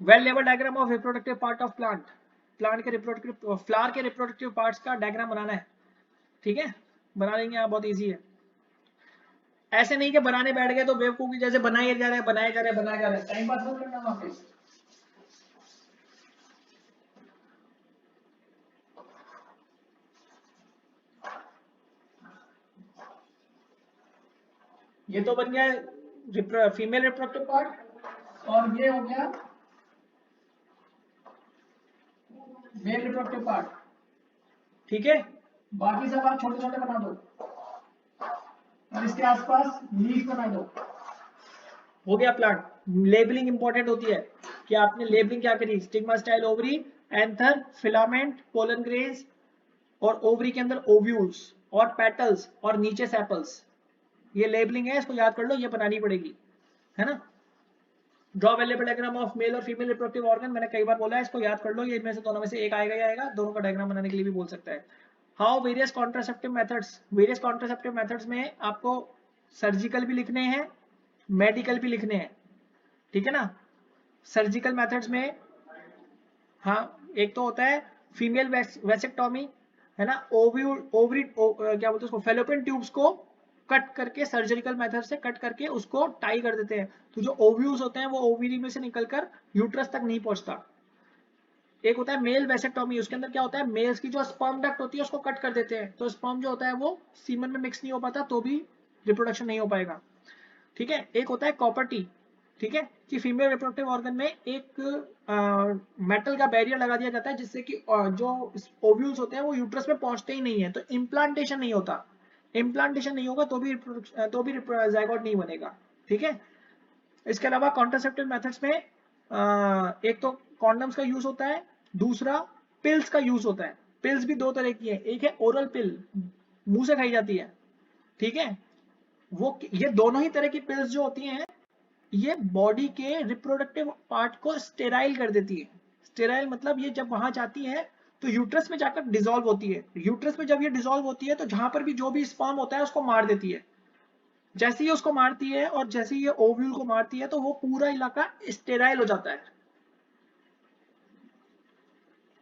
वेल लेवल diagram of reproductive part of plant, plant के रिप्रोडक्टिव, फ्लावर के रिप्रोडक्टिव पार्ट्स का डायग्राम बनाना है, ठीक है? बना लेंगे आप, बहुत इजी है। ऐसे नहीं कि बनाने बैठ गए तो बेवकूफी जैसे बनाए जा रहे हैं, टाइम पास मत करना वहां पे। ये तो बन गया फीमेल रिप्रोडक्टिव पार्ट, और ये हो गया मेल रिप्रोडक्टिव पार्ट। ठीक है, बाकी सब आप छोटे छोटे बना दो और इसके आसपास लीफ बना दो, हो गया प्लांट। लेबलिंग इंपॉर्टेंट होती है कि आपने लेबलिंग क्या करी, stigma style ovary, anther, filament, pollen grains, और ओवरी के अंदर ओव्यूल्स और पेटल्स और नीचे सेपल्स। ये लेबलिंग है, इसको याद कर लो, ये बनानी पड़ेगी, है ना। ड्रॉ वेलेबल डायग्राम ऑफ मेल और फीमेल रिप्रोडक्टिव ऑर्गन, मैंने कई बार बोला है, इसको याद कर लो, ये इनमें से दोनों में से एक आएगा ही आएगा, दोनों का डायग्राम बनाने के लिए भी बोल सकता है। How various contraceptive methods, various contraceptive methods में आपको सर्जिकल भी लिखने हैं, मेडिकल भी लिखने हैं, ठीक है ना। सर्जिकल मेथड्स में हाँ, एक तो होता है फीमेल वेसेक्टोमी, है ना, ओवरी क्या बोलते हैं उसको, फेलोपियन ट्यूब्स को कट करके, सर्जिकल मेथड से कट करके उसको टाई कर देते हैं, तो जो ओव्यूल्स होते हैं वो ओवरी में से निकलकर यूट्रस तक नहीं पहुंचता। एक होता है मेल वेसेक्टोमी, उसके अंदर क्या होता है, मेल्स की जो स्पर्म डक्ट होती है उसको कट कर देते हैं, तो स्पर्म जो होता है वो सीमन में मिक्स नहीं हो पाता, तो भी रिप्रोडक्शन नहीं हो पाएगा। ठीक है, एक होता है कॉपर टी, ठीक है, कि फीमेल रिप्रोडक्टिव ऑर्गन में एक मेटल का बैरियर लगा दिया जाता है जिससे कि जो ओव्यूल्स होते हैं वो यूट्रस में पहुंचते ही नहीं है, तो इम्प्लांटेशन नहीं होता। इम्प्लांटेशन नहीं होगा तो भी जायगोट नहीं बनेगा। ठीक है, इसके अलावा कॉन्ट्रासेप्टिव मेथड्स में एक तो कॉन्डम्स का यूज होता है, दूसरा पिल्स का यूज होता है। पिल्स भी दो तरह की है, एक है ओरल पिल, मुंह से खाई जाती है, ठीक है, वो ये दोनों ही तरह की पिल्स जो होती हैं ये बॉडी के रिप्रोडक्टिव पार्ट को स्टेराइल कर देती है। स्टेराइल मतलब ये जब वहां जाती है तो यूट्रस में जाकर डिसॉल्व होती है, यूट्रस में जब ये डिसॉल्व होती है तो जहां पर भी जो भी स्पर्म होता है उसको मार देती है। जैसे ही उसको मारती है और जैसे ही ये ओव्यूल को मारती है तो वो पूरा इलाका स्टेराइल हो जाता है।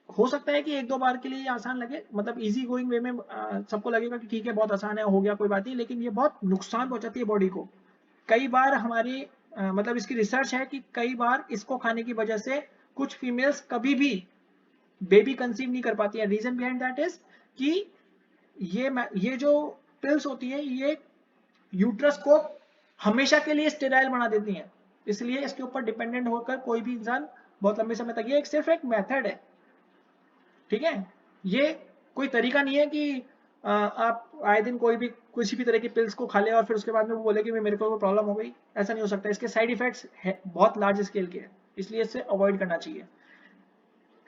हो सकता है कि एक दो बार के लिए ये आसान लगे, मतलब इजी गोइंग वे में सबको लगेगा कि ठीक है बहुत आसान है, हो गया कोई बात नहीं, लेकिन ये बहुत नुकसान पहुंचाती है बॉडी को। कई बार हमारी मतलब इसकी रिसर्च है कि कई बार इसको खाने की वजह से कुछ फीमेल्स कभी भी बेबी कंसीव नहीं कर पाती है। रीजन बिहाइंड दैट इज कि ये जो पिल्स होती है ये यूट्रस को हमेशा के लिए स्टेराइल बना देती हैं, इसलिए इसके ऊपर डिपेंडेंट होकर कोई भी इंसान बहुत लंबे समय तक, ये सिर्फ एक मेथड है, ठीक है, ये कोई तरीका नहीं है कि आप आए दिन कोई भी किसी भी तरह की पिल्स को खा ले और फिर उसके बाद में वो बोले कि मेरे को प्रॉब्लम हो गई, ऐसा नहीं हो सकता। इसके साइड इफेक्ट्स बहुत लार्ज स्केल के हैं, इसलिए इससे अवॉइड करना चाहिए।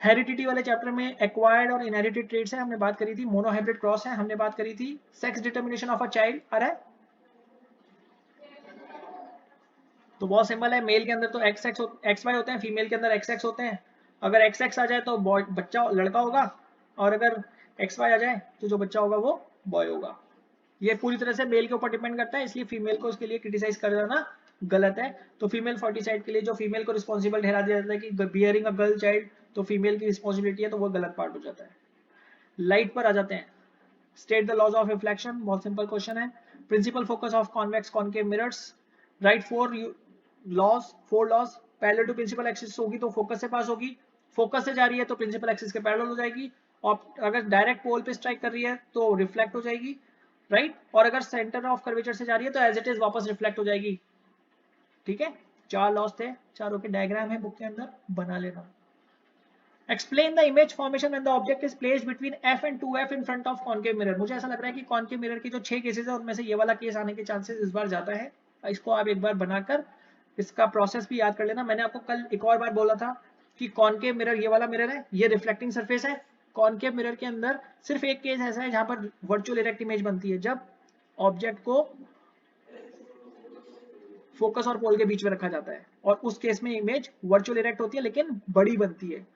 हेरिडिटी वाले चैप्टर में एक्वायर्ड और इनहेरिटेड ट्रेट्स है, हमने बात करी थी, मोनोहाइब्रिड क्रॉस है, हमने बात करी थी, sex determination of a child आ रहा है, तो बहुत सिंपल है, मेल के अंदर तो एक्स वाई होते हैं, फीमेल के अंदर एक्स एक्स होते हैं। अगर एक्स एक्स आ जाए तो बच्चा लड़का होगा, और अगर एक्स वाई आ जाए तो जो बच्चा होगा वो बॉय होगा। ये पूरी तरह से मेल के ऊपर डिपेंड करता है, इसलिए फीमेल को उसके लिए क्रिटिसाइज कर देना गलत है। तो फीमेल फर्टिसाइड के लिए जो फीमेल को रिस्पॉन्सिबल ठहरा दिया जाता है कि बियरिंग अ गर्ल चाइल्ड तो फीमेल की रिस्पॉन्सिबिलिटी है, तो वो गलत पार्ट हो जाता है। लाइट पर आ जाते हैं, state the laws of reflection, बहुत सिंपल क्वेश्चन है। Principal focus of convex concave mirrors, write four laws, parallel to principal axis होगी तो फोकस से पास होगी, फोकस से जा रही है तो प्रिंसिपल एक्सिस के पैरेलल हो जाएगी, और अगर डायरेक्ट पोल पे स्ट्राइक कर रही है तो रिफ्लेक्ट हो जाएगी, राइट, और अगर सेंटर ऑफ कर्वेचर से जा रही है तो एज इट इज वापस रिफ्लेक्ट हो जाएगी। ठीक है, चार लॉज थे, चारों के डायग्राम है बुक के अंदर, बना लेना। Explain the image formation when the object is placed between f and 2f in front of concave mirror। मुझे ऐसा लग रहा है कि concave mirror के जो 6 केसेस है उनमें से ये वाला केस आने के चांसेस इस बार ज्यादा है। इसको आप एक बार बनाकर इसका प्रोसेस भी याद कर लेना। मैंने आपको कल एक और बार बोला था कि कॉनकेव मिरर ये वाला मिरर है, ये रिफ्लेक्टिंग सरफेस है। कॉनकेव मिरर के अंदर सिर्फ एक केस ऐसा है जहां पर वर्चुअल इरेक्ट इमेज बनती है, जब ऑब्जेक्ट को फोकस और पोल के बीच में रखा जाता है, और उस केस में इमेज वर्चुअल इरेक्ट होती है लेकिन बड़ी बनती है।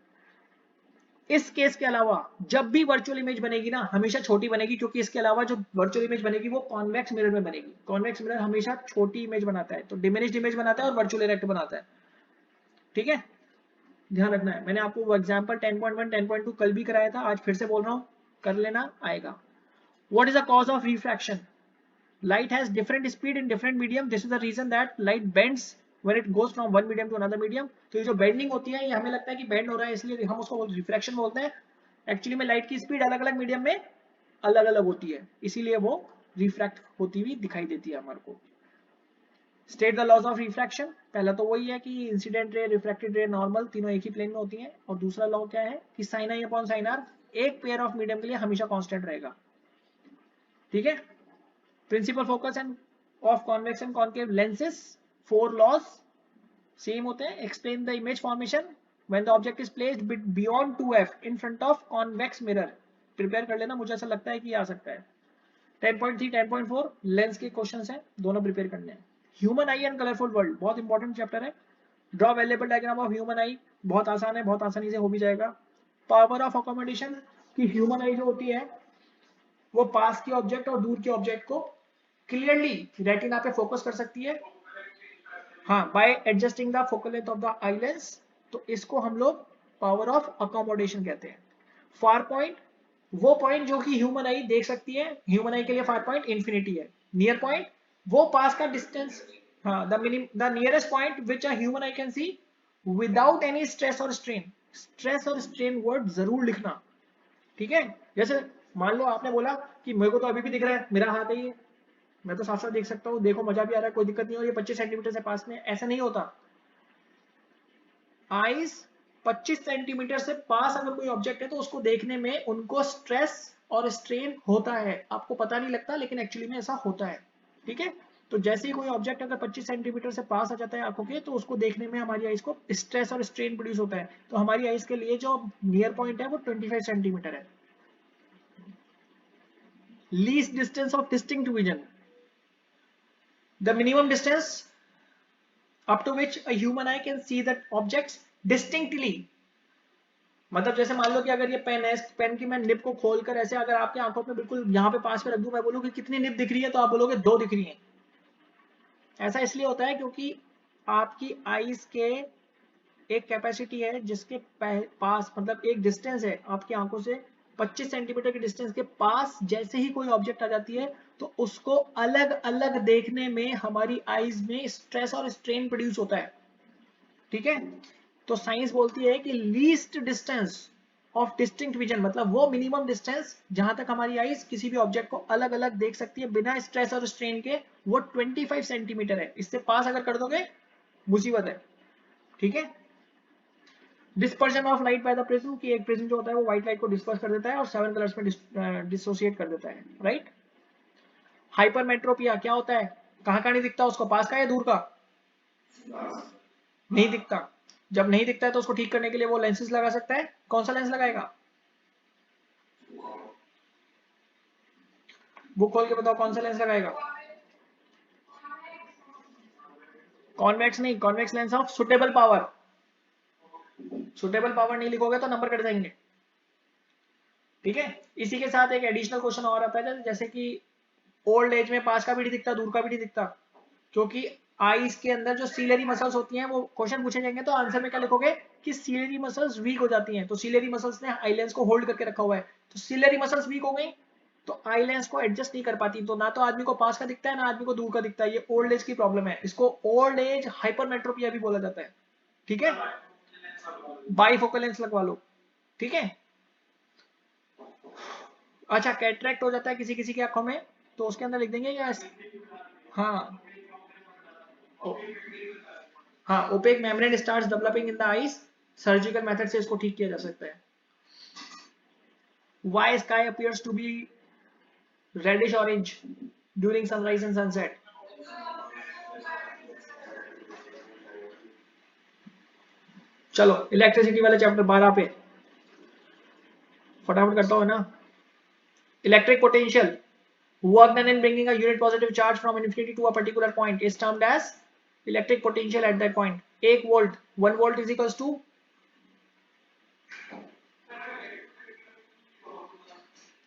इस केस के अलावा जब भी वर्चुअल इमेज बनेगी ना हमेशा छोटी बनेगी, क्योंकि इसके अलावा जो वर्चुअल इमेज बनेगी वो कॉन्वेक्स मिरर में बनेगी। कॉन्वेक्स मिरर हमेशा छोटी इमेज बनाता है, तो डिमिनिश्ड इमेज बनाता है और वर्चुअल इरेक्ट बनाता है। ठीक है, ध्यान रखना है। मैंने आपको वो एग्जांपल 10.1 10.2 कल भी कराया था, आज फिर से बोल रहा हूँ, कर लेना, आएगा। What is the cause of refraction? Light has different speed in different medium. This is the reason that light bends when it goes from one medium to another medium. तो ये जो बेंडिंग होती है ये हमें लगता है कि बेंड हो रहा है इसलिए हम उसको रिफ्रैक्शन बोलते हैं। एक्चुअली में लाइट की स्पीड अलग अलग मीडियम में अलग अलग होती है, इसीलिए वो रिफ्रैक्ट होती हुई दिखाई देती है हमारे को। State the laws of refraction, पहला तो वही है कि इंसिडेंट रे, रिफ्रैक्टेड रे, नॉर्मल तीनों एक ही प्लेन में होती हैं, और दूसरा लॉ क्या है कि sine i upon sine r एक पेयर ऑफ मीडियम के लिए हमेशा कांस्टेंट रहेगा। ठीक है, principal focus and of convex and concave lenses, 4 laws same होते हैं। Explain the image formation when the object is placed beyond 2f in front of convex mirror, prepare कर लेना, मुझे ऐसा लगता है कि आ सकता है। 10.3 10.4 लेंस के क्वेश्चंस हैं, दोनों प्रिपेयर करने हैं। Human I and colourful world बहुत इंपॉर्टेंट चैप्टर है। Draw available diagram of human आई, बहुत आसान है, बहुत आसानी से हो भी जाएगा। पावर ऑफ अकोमोडेशन, कि ह्यूमन आई जो होती है वो पास के ऑब्जेक्ट और दूर के ऑब्जेक्ट को क्लियरली रेटिना पे फोकस कर सकती है, हाँ, bye adjusting the focal length of the eye lens, तो इसको हम लोग पावर ऑफ अकोमोडेशन कहते हैं। फार पॉइंट, वो पॉइंट जो कि ह्यूमन आई देख सकती है, ह्यूमन आई के लिए फार पॉइंट इंफिनिटी है। नियर पॉइंट, वो पास का डिस्टेंस, हाँ, the nearest point which a human I can see without any stress और स्ट्रेन। स्ट्रेस और स्ट्रेन वर्ड जरूर लिखना, ठीक है। जैसे मान लो आपने बोला कि मेरे को तो अभी भी दिख रहा है, मेरा हाथ है ये, मैं तो साफ साफ देख सकता हूँ, देखो मजा भी आ रहा है, कोई दिक्कत नहीं हो, ये 25 सेंटीमीटर से पास में, ऐसा नहीं होता। आईज 25 सेंटीमीटर से पास अगर कोई ऑब्जेक्ट है तो उसको देखने में उनको स्ट्रेस और स्ट्रेन होता है, आपको पता नहीं लगता लेकिन एक्चुअली में ऐसा होता है, ठीक है। तो जैसे ही कोई ऑब्जेक्ट अगर 25 सेंटीमीटर से पास आ जाता है आंखों के, तो उसको देखने में हमारी आईज को स्ट्रेस और स्ट्रेन प्रोड्यूस होता है। तो हमारी आईज के लिए जो नियर पॉइंट है वो 25 सेंटीमीटर है। Least distance of distinct vision, the minimum distance up to which a human eye can see the objects distinctly। मतलब जैसे मान लो कि अगर ये पेन है, पेन की मैं निब को खोलकर ऐसे अगर आपकी आंखों पे बिल्कुल यहाँ पे पास में रख दूं, मैं बोलूँ कि कितनी निब दिख रही है, तो आप बोलोगे 2 दिख रही है। ऐसा इसलिए होता है क्योंकि आपकी आईज के एक कैपेसिटी है जिसके पास, मतलब एक डिस्टेंस है आपकी आंखों से 25 सेंटीमीटर के डिस्टेंस के पास, जैसे ही कोई ऑब्जेक्ट आ जाती है तो उसको अलग अलग देखने में हमारी आईज में स्ट्रेस और स्ट्रेन प्रोड्यूस होता है, ठीक है। तो साइंस बोलती है कि least distance of distinct vision, मतलब वो मिनिमम डिस्टेंस जहां तक हमारी आईज किसी भी ऑब्जेक्ट को अलग अलग देख सकती है बिना स्ट्रेस और स्ट्रेन के, वो 25 सेंटीमीटर है। इससे पास अगर कर दोगे मुसीबत है, ठीक है। Dispersion of light by the prism, कि एक प्रिज्म जो होता है वो व्हाइट लाइट को डिस्पर्स कर देता है और 7 कलर्स में डिसोसिएट कर देता है, राइट। हाइपरमेट्रोपिया क्या होता है, कहां कहां नहीं दिखता उसको, पास का या दूर का, नहीं दिखता। जब नहीं दिखता है तो उसको ठीक करने के लिए वो लेंसेज लगा सकता है। कौन सा लेंस लगाएगा, बुक खोल के बताओ कौन सा लेंस लगाएगा। कॉन्वेक्स नहीं, convex lens of suitable power, suitable power नहीं लिखोगे तो नंबर कट जाएंगे, ठीक है। इसी के साथ एक एडिशनल क्वेश्चन और आता है, जैसे कि ओल्ड एज में पास का भी नहीं दिखता, दूर का भी नहीं दिखता, क्योंकि आईज के अंदर जो सीलरी मसल्स होती हैं, वो क्वेश्चन पूछे जाएंगे तो आंसर में क्या लिखोगे कि सीलरी मसल्स वीक हो जाती हैं, तो सीलरी मसल्स ने आई लेंस को होल्ड करके रखा हुआ है, तो सीलरी मसल्स वीक हो गई तो आई लेंस को एडजस्ट नहीं कर पाती, तो ना तो आदमी को पास का दिखता है ना आदमी को दूर का दिखता है। ये ओल्ड एज की प्रॉब्लम है, इसको ओल्ड एज हाइपरमेट्रोपिया भी बोला जाता है, ठीक है। बाईफोकल लेंस लगवा लो, ठीक है। अच्छा, कैटरेक्ट हो जाता है किसी किसी की आंखों में, तो उसके अंदर लिख देंगे या, हाँ, हाँ, opaque membrane starts developing in the eyes, surgical method से इसको ठीक किया जा सकता है। Why sky appears to be reddish orange during sunrise and sunset? चलो इलेक्ट्रिसिटी वाले चैप्टर 12 पे फटाफट करता हूँ ना। Electric potential, work done in bringing a unit positive charge from infinity to a particular point is termed as electric potential at that point. 1 volt, 1 volt is equals to,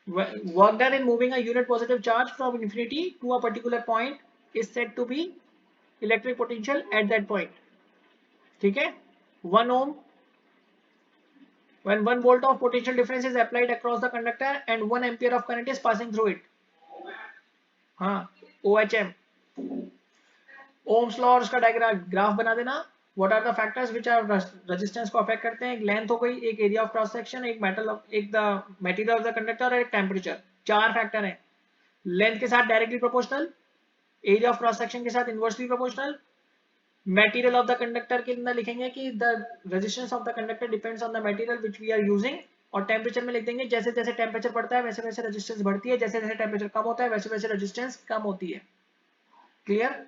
work done in moving a unit positive charge from infinity to a particular point is said to be electric potential at that point, ठीक है। 1 ohm, when 1 volt of potential difference is applied across the conductor and 1 ampere of current is passing through it, हाँ, OHM, ओम्स लॉ और उसका डायग्राम ग्राफ बना देना। What are the factors which are resistance को अफेक्ट करते हैं, एक लेंथ हो गई, एक एरिया ऑफ क्रॉस सेक्शन, एक मेटल ऑफ, एक the material of the conductor और एक टेम्परेचर, 4 फैक्टर हैं। लेंथ के साथ directly proportional, area of cross section के साथ inversely proportional. Material of the conductor के अंदर लिखेंगे कि the resistance of the conductor depends on the material which we are using, और टेम्परेचर में लिख देंगे जैसे जैसे टेम्परेचर बढ़ता है वैसे वैसे रेजिस्टेंस बढ़ती है, जैसे जैसे टेम्परेचर कम होता है वैसे वैसे रेजिस्टेंस कम होती है। क्लियर?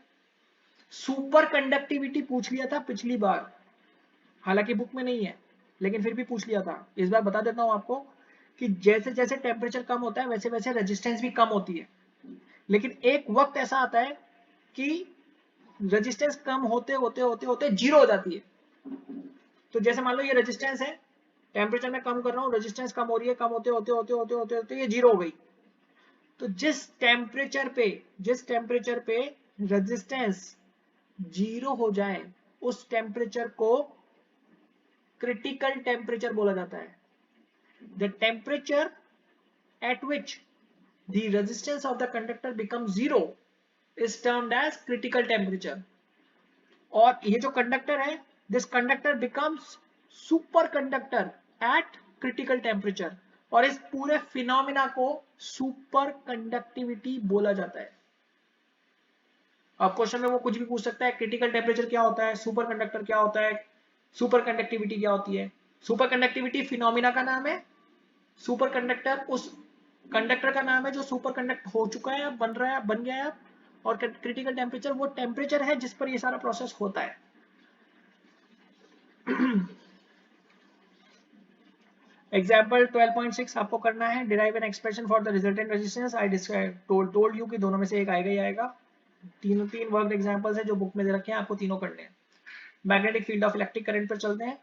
सुपर कंडक्टिविटी पूछ लिया था पिछली बार, हालांकि बुक में नहीं है लेकिन फिर भी पूछ लिया था। इस बार बता देता हूं आपको कि जैसे जैसे टेम्परेचर कम होता है वैसे वैसे रेजिस्टेंस भी कम होती है, लेकिन एक वक्त ऐसा आता है कि रेजिस्टेंस कम होते होते होते होते जीरो हो जाती है। तो जैसे मान लो ये रेजिस्टेंस है, टेम्परेचर में कम कर रहा हूँ, रेजिस्टेंस कम हो रही है, कम होते होते होते होते होते होते ये जीरो हो गई। तो जिस टेम्परेचर पे रेजिस्टेंस जीरो हो जाए उस टेम्परेचर को क्रिटिकल टेम्परेचर बोला जाता है। The temperature at which the resistance of the conductor becomes zero is termed as critical temperature। और ये जो कंडक्टर है, this conductor becomes superconductor at critical temperature, और इस पूरे फिनोमिना को सुपर कंडक्टिविटी बोला जाता है। अब क्वेश्चन में वो कुछ भी पूछ सकता है, क्रिटिकल टेम्परेचर क्या होता है, सुपर कंडक्टर क्या होता है, सुपर कंडक्टिविटी क्या होती है। सुपर कंडक्टिविटी फिनोमिना का नाम है, सुपर कंडक्टर उस कंडक्टर का नाम है जो सुपर कंडक्ट हो चुका है, बन रहा है, बन गया है, और क्रिटिकल टेम्परेचर वो टेम्परेचर है जिस पर ये सारा प्रोसेस होता है। एग्जाम्पल 12.6 आपको करना है, derive an expression for the resultant resistance. I told you कि दोनों में से एक आएगा ही आएगा। तीन वर्क एग्जांपल्स है जो बुक में दे रखे हैं, आपको तीनों करने हैं। Magnetic field of electric current पर चलते हैं।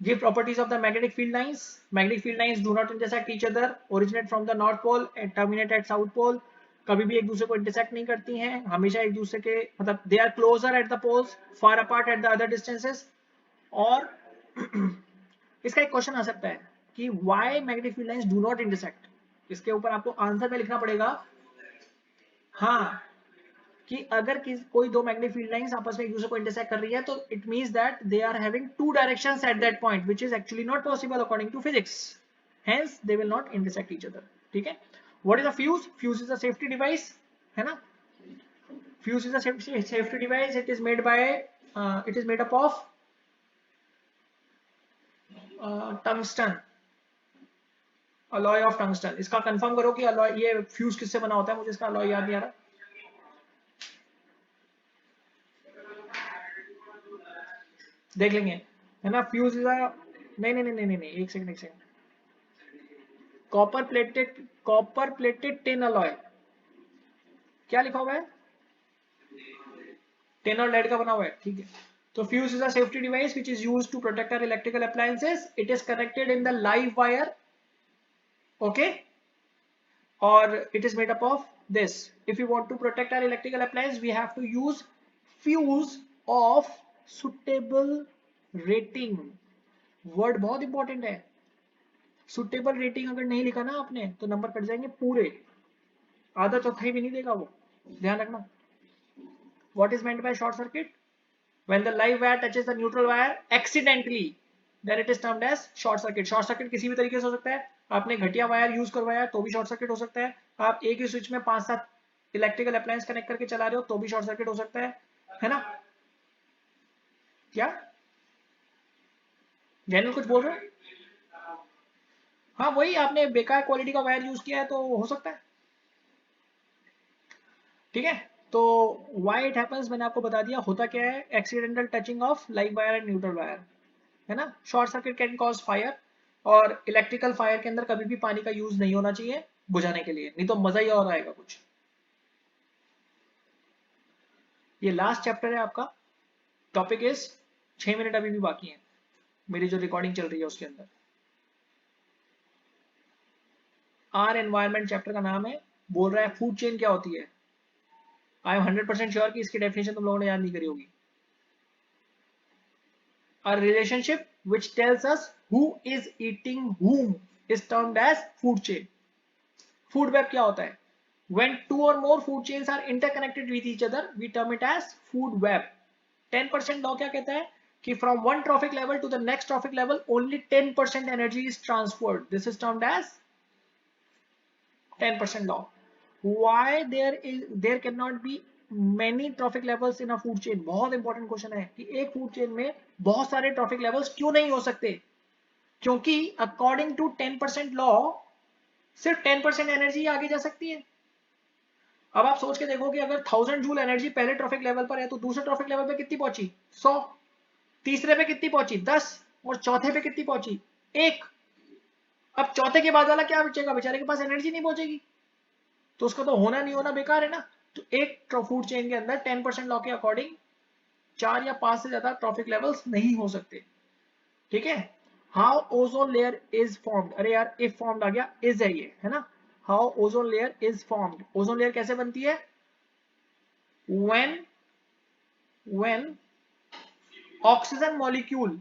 Give properties of the magnetic field lines. Magnetic field lines do not intersect each other, originate from the north pole and terminate at south pole। कभी भी एक दूसरे को इंटरसेक्ट नहीं करती हैं, हमेशा एक दूसरे के मतलब they are closer at the poles, far apart at the other distances. और इसका एक क्वेश्चन आ सकता है कि why magnetic field lines do not intersect. इसके ऊपर आपको आंसर में लिखना पड़ेगा हाँ, कि अगर कोई दो मैग्नेटिक फील्ड लाइंस आपस में एक दूसरे को इंटरसेक्ट कर रही है तो it means that they are having two directions at that point which is actually not possible according to physics, hence they will not intersect each other. ठीक है। What is a fuse? Fuse is a safety device, है ना। Fuse is a safety device. It is made up of tungsten, alloy of tungsten. इसका कंफर्म करो कि अलॉय, ये फ्यूज किससे बना होता है, मुझे इसका अलॉय याद नहीं आ रहा। देख लेंगे, है ना। फ्यूज इज अ नहीं नहीं नहीं नहीं नहीं, एक second. Copper plated tin alloy, क्या लिखा हुआ है? टिन और लेड का बना हुआ है, ठीक है। तो fuse is a safety device which is used to protect our electrical appliances. It is connected in the live wire, okay, और it is made up of this. If you want to protect our electrical appliance, we have to use fuse of suitable rating। Word बहुत इंपॉर्टेंट है। सुटेबल रेटिंग अगर नहीं लिखा ना आपने तो नंबर कट जाएंगे पूरे, आधा चौथाई भी नहीं देगा वो, ध्यान रखना। What is meant by short circuit? When the live wire touches the neutral wire accidentally, then it is termed as short circuit. Short circuit किसी भी तरीके से हो सकता है, आपने घटिया वायर यूज करवाया तो भी शॉर्ट सर्किट हो सकता है, आप एक ही स्विच में 5-7 इलेक्ट्रिकल अप्लायंस कनेक्ट करके चला रहे हो तो भी शॉर्ट सर्किट हो सकता है ना। क्या जनरल कुछ बोल रहे हो? हाँ वही, आपने बेकार क्वालिटी का वायर यूज किया है तो हो सकता है, ठीक है। तो व्हाई इट हैपेंस मैंने आपको बता दिया, होता क्या है, accidental touching of live wire and neutral wire, है ना। Short circuit can cause fire, और इलेक्ट्रिकल फायर के अंदर कभी भी पानी का यूज नहीं होना चाहिए बुझाने के लिए, नहीं तो मजा ही और आएगा कुछ। ये लास्ट चैप्टर है आपका, टॉपिक इज 6 मिनट अभी भी बाकी है मेरी जो रिकॉर्डिंग चल रही है उसके अंदर। आर एनवायरमेंट चैप्टर का नाम है, बोल रहा है फूड चेन क्या होती है। आई एम 100% श्योर कि इसकी डेफिनेशन तुम लोगों ने याद नहीं करी होगी। A relationship which tells us who is eating whom is termed as food chain। Food web क्या होता है? When two or more food chains are interconnected with each other, we term it as food web। 10% law क्या कहता है कि from one trophic level to the next trophic level only 10% energy is transferred। This is termed as 10% law। Why there cannot be many trophic levels in a food chain? बहुत इंपॉर्टेंट क्वेश्चन है कि एक फूड चेन में बहुत सारे ट्रॉफिक लेवल्स क्यों नहीं हो सकते? क्योंकि अकॉर्डिंग टू 10% लॉ सिर्फ 10% एनर्जी आगे जा सकती है। अब आप सोच के देखो कि अगर 1000 जूल एनर्जी पहले ट्रॉफिक लेवल पर है तो दूसरे ट्रॉफिक लेवल पे कितनी पहुंची? 100। तीसरे पे कितनी पहुंची? 10। और चौथे पे कितनी पहुंची? 1। अब चौथे के बाद वाला क्या बचेगा? बेचारे के पास एनर्जी नहीं पहुंचेगी, तो उसका तो होना नहीं होना बेकार है ना। तो एक फूड चेन के अंदर 10% लॉ के अकॉर्डिंग 4 या 5 से ज्यादा ट्रॉफिक लेवल्स नहीं हो सकते। ठीक है। How ozone layer is formed? अरे यार इफ फॉर्म्ड आ गया, इज है ये, है ना। How ozone layer is formed? Ozone layer कैसे बनती है? when oxygen molecule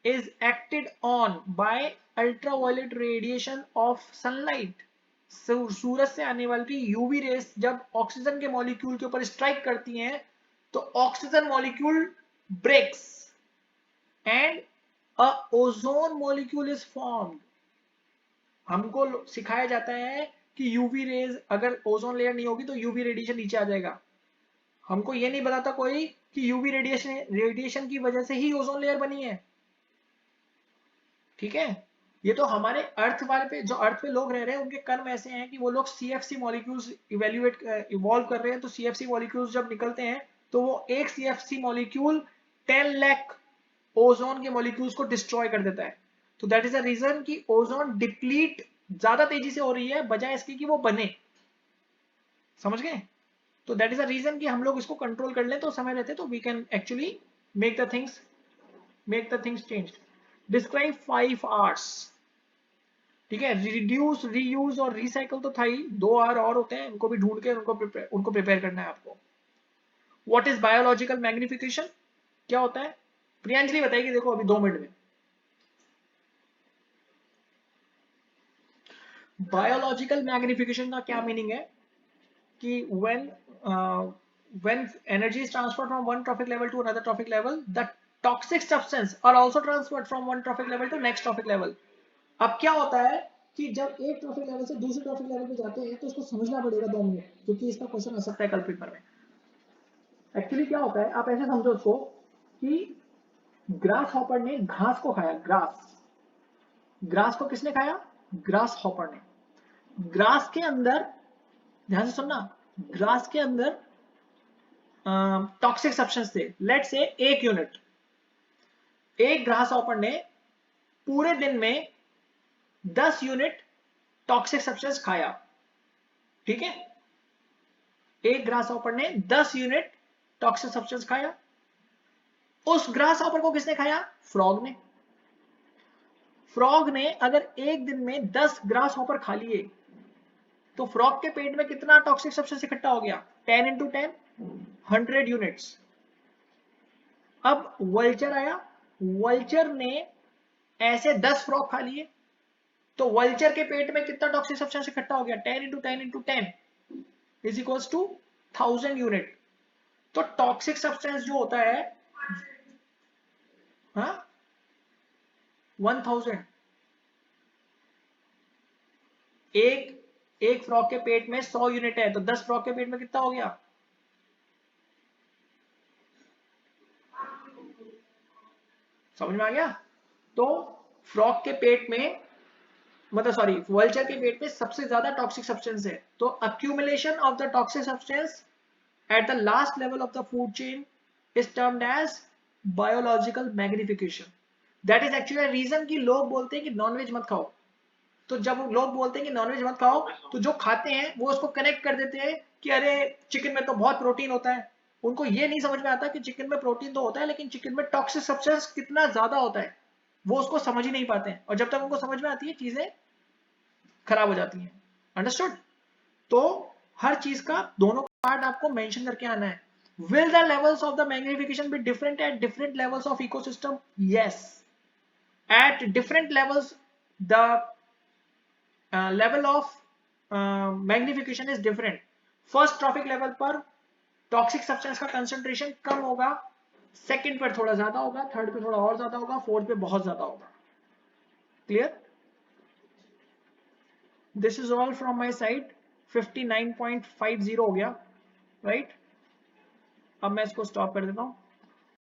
is acted on by ultraviolet radiation of sunlight, सूरज से आने वाली यूवी रेस जब ऑक्सीजन के मॉलिक्यूल के ऊपर स्ट्राइक करती हैं तो oxygen molecule breaks and a ozone molecule is formed. हमको सिखाया जाता है कि यूवी रेज, अगर ओजोन लेयर नहीं होगी तो यूवी रेडिएशन नीचे आ जाएगा। हमको ये नहीं बताता कोई कि यूवी रेडिएशन की वजह से ही ओजोन लेयर बनी है। ठीक है। ये तो हमारे अर्थ वाले पे, जो अर्थ पे लोग रह रहे हैं उनके कर्म ऐसे हैं कि वो लोग सीएफसी मॉलिक्यूल्स इवॉल्व कर रहे हैं। तो सीएफसी मॉलिक्यूल्स जब निकलते हैं तो वो एक सीएफसी मॉलिक्यूल 10 लाख ओजोन के मॉलिक्यूल्स को डिस्ट्रॉय कर देता है। तो दैट इज द रीजन कि ओजोन डिप्लीट ज्यादा तेजी से हो रही है बजाय इसके कि वो बने। समझ गए? तो दैट इज द रीजन कि हम लोग इसको कंट्रोल कर लें तो समय रहते तो we can actually make the things change. Describe 5 arts. ठीक है। रिड्यूस, रीयूज और रिसाइकल तो था ही, 2 आर और होते हैं, उनको भी ढूंढ के उनको प्रिपेयर करना है आपको। What is biological magnification? क्या होता है? प्रियांजलि बताएगी, देखो अभी 2 मिनट में। बायोलॉजिकल मैग्निफिकेशन का क्या मीनिंग है कि when energy is transferred from one trophic level to another trophic level, the toxic substance are also transferred from one trophic level to next trophic level। अब क्या होता है कि जब एक ट्रॉफिक लेवल से दूसरे ट्रॉफिक लेवल पे जाते हैं तो इसको समझना पड़ेगा 2 मिनट, क्योंकि इसका क्वेश्चन आ सकता है कल पेपर में। एक्चुअली क्या होता है, आप ऐसे समझो उसको कि ग्रास हॉपर ने घास को खाया। ग्रास को किसने खाया? ग्रास हॉपर ने। ग्रास के अंदर, ध्यान से सुनना, ग्रास के अंदर टॉक्सिक सब्सटेंस थे। लेट से 1 यूनिट। एक ग्रास हॉपर ने पूरे दिन में 10 यूनिट टॉक्सिक सब्सटेंस खाया। ठीक है। एक ग्रास हॉपर ने 10 यूनिट टॉक्सिक सब्सटेंस खाया। उस ग्रास हॉपर को किसने खाया? फ्रॉग ने। फ्रॉग ने अगर एक दिन में 10 ग्रास हॉपर खा लिए तो फ्रॉग के पेट में कितना टॉक्सिक सब्सटेंस इकट्ठा हो गया? 10 इंटू 10, 100 यूनिट्स। अब वल्चर आया, वल्चर ने ऐसे 10 फ्रॉग खा लिए तो वल्चर के पेट में कितना टॉक्सिक सब्सटेंस इकट्ठा हो गया? 10 into 10 into 10 is equals to 1000 unit. तो टॉक्सिक सब्सटेंस जो होता है, हाँ, 1000। एक फ्रॉग के पेट में 100 यूनिट है तो 10 फ्रॉग के पेट में कितना हो गया? समझ में आ गया? तो फ्रॉग के पेट में, मतलब सॉरी, वल्चर के पेट में सबसे ज्यादा टॉक्सिक सब्सटेंस है। तो accumulation of the toxic substance at the last level of the food chain is termed as biological magnification। that is actually a reason कि लोग बोलते हैं कि नॉनवेज मत खाओ। तो जब लोग बोलते हैं कि नॉनवेज मत खाओ तो जो खाते हैं वो उसको कनेक्ट कर देते हैं कि अरे चिकन में तो बहुत प्रोटीन होता है। उनको ये नहीं समझ में आता कि चिकन में प्रोटीन तो होता है लेकिन चिकन में टॉक्सिक सब्सटेंस कितना ज्यादा होता है वो उसको समझ ही नहीं पाते हैं, और जब तक उनको समझ में आती है चीजें खराब हो जाती हैं। अंडरस्टूड? तो हर चीज का दोनों पार्ट आपको मेंशन करके आना है। Will the levels of the magnification be different at different levels of ecosystem? Yes. At different levels, the level of magnification is different. First trophic level पर टॉक्सिक सब्सटेंस का कंसंट्रेशन कम होगा, सेकंड पर थोड़ा ज्यादा होगा, थर्ड पे थोड़ा और ज्यादा होगा, फोर्थ पे बहुत ज्यादा होगा। Clear? This is all from my side. 59.50 हो गया, राइट? अब मैं इसको स्टॉप कर देता हूँ।